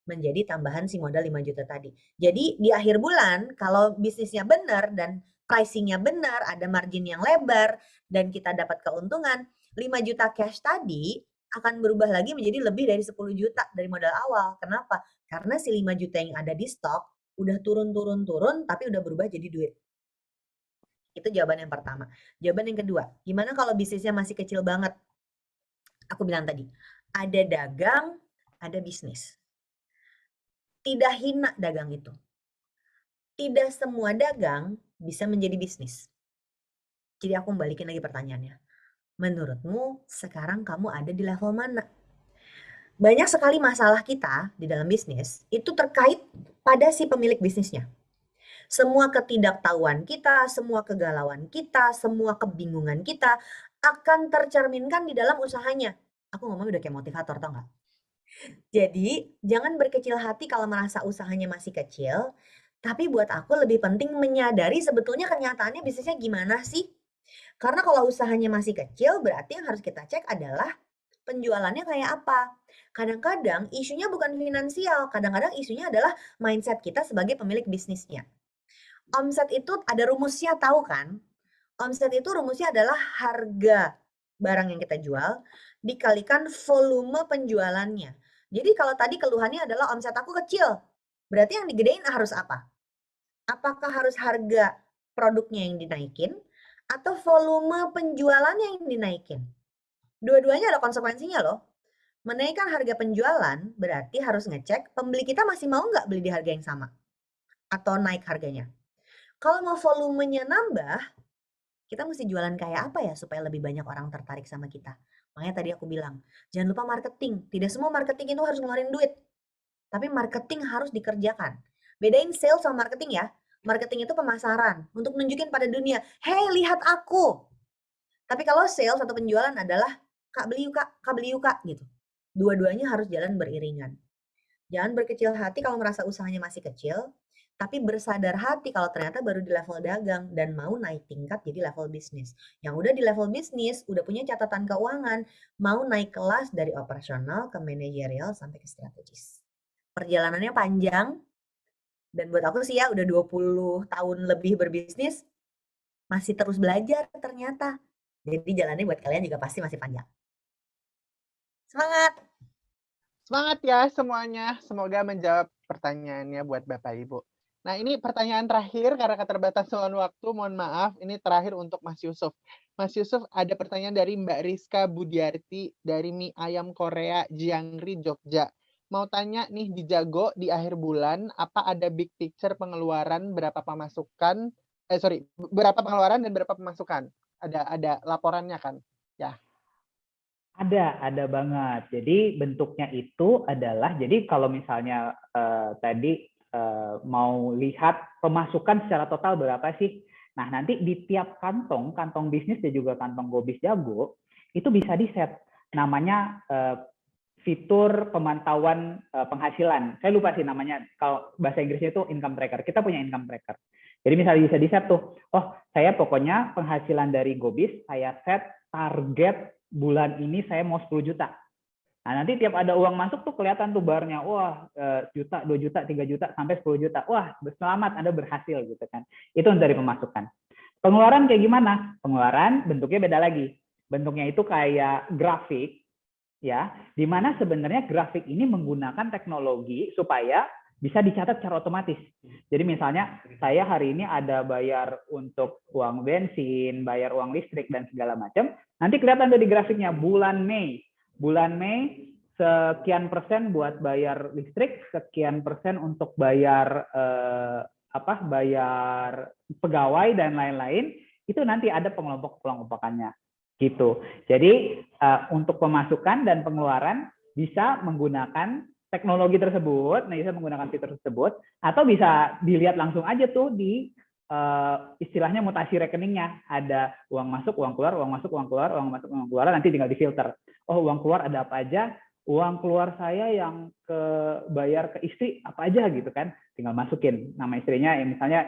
menjadi tambahan si modal 5 juta tadi. Jadi di akhir bulan kalau bisnisnya benar dan pricing-nya benar, ada margin yang lebar dan kita dapat keuntungan, 5 juta cash tadi akan berubah lagi menjadi lebih dari 10 juta dari modal awal. Kenapa? Karena si 5 juta yang ada di stok udah turun tapi udah berubah jadi duit. Itu jawaban yang pertama. Jawaban yang kedua, gimana kalau bisnisnya masih kecil banget? Aku bilang tadi, ada dagang, ada bisnis. Tidak hina dagang itu. Tidak semua dagang bisa menjadi bisnis. Jadi aku balikin lagi pertanyaannya. Menurutmu sekarang kamu ada di level mana? Banyak sekali masalah kita di dalam bisnis itu terkait pada si pemilik bisnisnya. Semua ketidaktahuan kita, semua kegalauan kita, semua kebingungan kita akan tercerminkan di dalam usahanya. Aku ngomong udah kayak motivator, tau gak? Jadi jangan berkecil hati kalau merasa usahanya masih kecil. Tapi buat aku lebih penting menyadari sebetulnya kenyataannya bisnisnya gimana sih? Karena kalau usahanya masih kecil berarti yang harus kita cek adalah penjualannya kayak apa. Kadang-kadang isunya bukan finansial, kadang-kadang isunya adalah mindset kita sebagai pemilik bisnisnya. Omset itu ada rumusnya, tahu kan? Omset itu rumusnya adalah harga barang yang kita jual dikalikan volume penjualannya. Jadi kalau tadi keluhannya adalah omset aku kecil, berarti yang digedein harus apa? Apakah harus harga produknya yang dinaikin atau volume penjualannya yang dinaikin? Dua-duanya ada konsekuensinya loh. Menaikkan harga penjualan berarti harus ngecek pembeli kita masih mau nggak beli di harga yang sama atau naik harganya. Kalau mau volumenya nambah, kita mesti jualan kayak apa ya supaya lebih banyak orang tertarik sama kita. Makanya tadi aku bilang, jangan lupa marketing. Tidak semua marketing itu harus ngeluarin duit, tapi marketing harus dikerjakan. Bedain sales sama marketing ya. Marketing itu pemasaran untuk nunjukin pada dunia, hey lihat aku. Tapi kalau sales atau penjualan adalah, kak beli yuk kak beli yuk kak gitu. Dua-duanya harus jalan beriringan. Jangan berkecil hati kalau merasa usahanya masih kecil, tapi bersadar hati kalau ternyata baru di level dagang dan mau naik tingkat jadi level bisnis. Yang udah di level bisnis, udah punya catatan keuangan, mau naik kelas dari operasional ke manajerial sampai ke strategis. Perjalanannya panjang, dan buat aku sih ya udah 20 tahun lebih berbisnis, masih terus belajar ternyata. Jadi jalannya buat kalian juga pasti masih panjang. Semangat! Semangat ya semuanya, semoga menjawab pertanyaannya buat Bapak Ibu. Nah ini pertanyaan terakhir karena keterbatasan waktu, mohon maaf, ini terakhir untuk Mas Yusuf. Mas Yusuf, ada pertanyaan dari Mbak Rizka Budiarti dari Mie Ayam Korea Jiangri Jogja. Mau tanya nih di Jago di akhir bulan, apa ada big picture pengeluaran berapa pemasukan, berapa pengeluaran dan berapa pemasukan? Ada laporannya kan? Ya. Ada banget. Jadi bentuknya itu adalah, jadi kalau misalnya tadi mau lihat pemasukan secara total berapa sih? Nah, nanti di tiap kantong bisnis dan juga kantong Gobis Jago, itu bisa di-set namanya fitur pemantauan penghasilan. Saya lupa sih namanya, kalau bahasa Inggrisnya itu income tracker. Kita punya income tracker. Jadi misalnya bisa di-set tuh, oh saya pokoknya penghasilan dari Gobis, saya set target bulan ini saya mau 10 juta. Nah, nanti tiap ada uang masuk tuh kelihatan tuh barnya, wah juta, 2 juta, 3 juta, sampai 10 juta. Wah, selamat Anda berhasil gitu kan. Itu dari pemasukan. Pengeluaran kayak gimana? Pengeluaran bentuknya beda lagi. Bentuknya itu kayak grafik, ya, di mana sebenarnya grafik ini menggunakan teknologi supaya bisa dicatat secara otomatis. Jadi misalnya saya hari ini ada bayar untuk uang bensin, bayar uang listrik dan segala macam. Nanti kelihatan tuh di grafiknya bulan Mei sekian persen buat bayar listrik, sekian persen untuk bayar bayar pegawai dan lain-lain. Itu nanti ada pengelompokannya gitu. Jadi untuk pemasukan dan pengeluaran bisa menggunakan teknologi tersebut, bisa menggunakan fitur tersebut, atau bisa dilihat langsung aja tuh di istilahnya mutasi rekeningnya. Ada uang masuk, uang keluar, uang masuk, uang keluar, uang masuk, uang keluar, nanti tinggal difilter. Oh, uang keluar ada apa aja, uang keluar saya yang bayar ke istri apa aja gitu kan, tinggal masukin nama istrinya, misalnya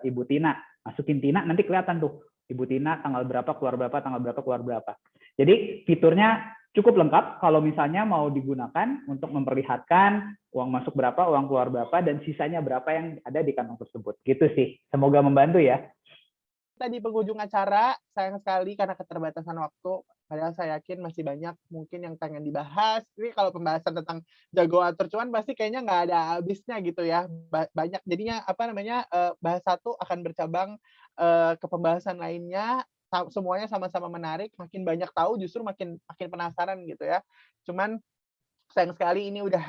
Ibu Tina, masukin Tina, nanti kelihatan tuh Ibu Tina tanggal berapa keluar berapa, tanggal berapa keluar berapa. Jadi fiturnya cukup lengkap kalau misalnya mau digunakan untuk memperlihatkan uang masuk berapa, uang keluar berapa, dan sisanya berapa yang ada di kantong tersebut. Gitu sih. Semoga membantu ya. Di penghujung acara, sayang sekali karena keterbatasan waktu, padahal saya yakin masih banyak mungkin yang pengen dibahas. Ini kalau pembahasan tentang Jago Atur Cuan pasti kayaknya nggak ada habisnya gitu ya. Banyak, jadinya bahas satu akan bercabang ke pembahasan lainnya, semuanya sama-sama menarik, makin banyak tahu justru makin penasaran gitu ya. Cuman sayang sekali ini udah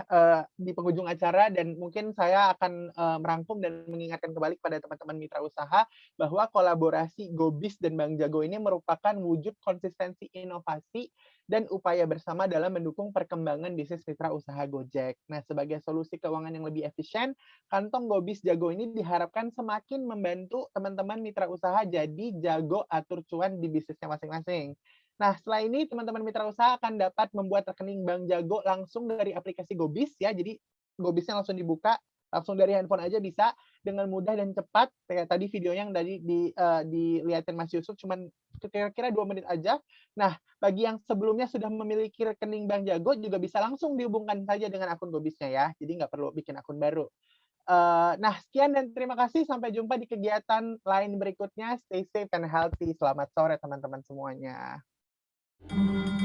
di penghujung acara, dan mungkin saya akan merangkum dan mengingatkan kembali kepada teman-teman mitra usaha bahwa kolaborasi Gobis dan Bank Jago ini merupakan wujud konsistensi inovasi dan upaya bersama dalam mendukung perkembangan bisnis mitra usaha Gojek. Nah, sebagai solusi keuangan yang lebih efisien, kantong Gobis Jago ini diharapkan semakin membantu teman-teman mitra usaha jadi jago atur cuan di bisnisnya masing-masing. Nah, setelah ini teman-teman mitra usaha akan dapat membuat rekening Bank Jago langsung dari aplikasi Gobis ya. Jadi Gobisnya langsung dibuka, langsung dari handphone aja bisa dengan mudah dan cepat. Kayak tadi videonya yang tadi dilihatin Mas Yusuf cuman kira-kira 2 menit aja. Nah, bagi yang sebelumnya sudah memiliki rekening Bank Jago juga bisa langsung dihubungkan saja dengan akun Gobisnya ya. Jadi nggak perlu bikin akun baru. Nah, sekian dan terima kasih. Sampai jumpa di kegiatan lain berikutnya. Stay safe and healthy. Selamat sore teman-teman semuanya. Hmm.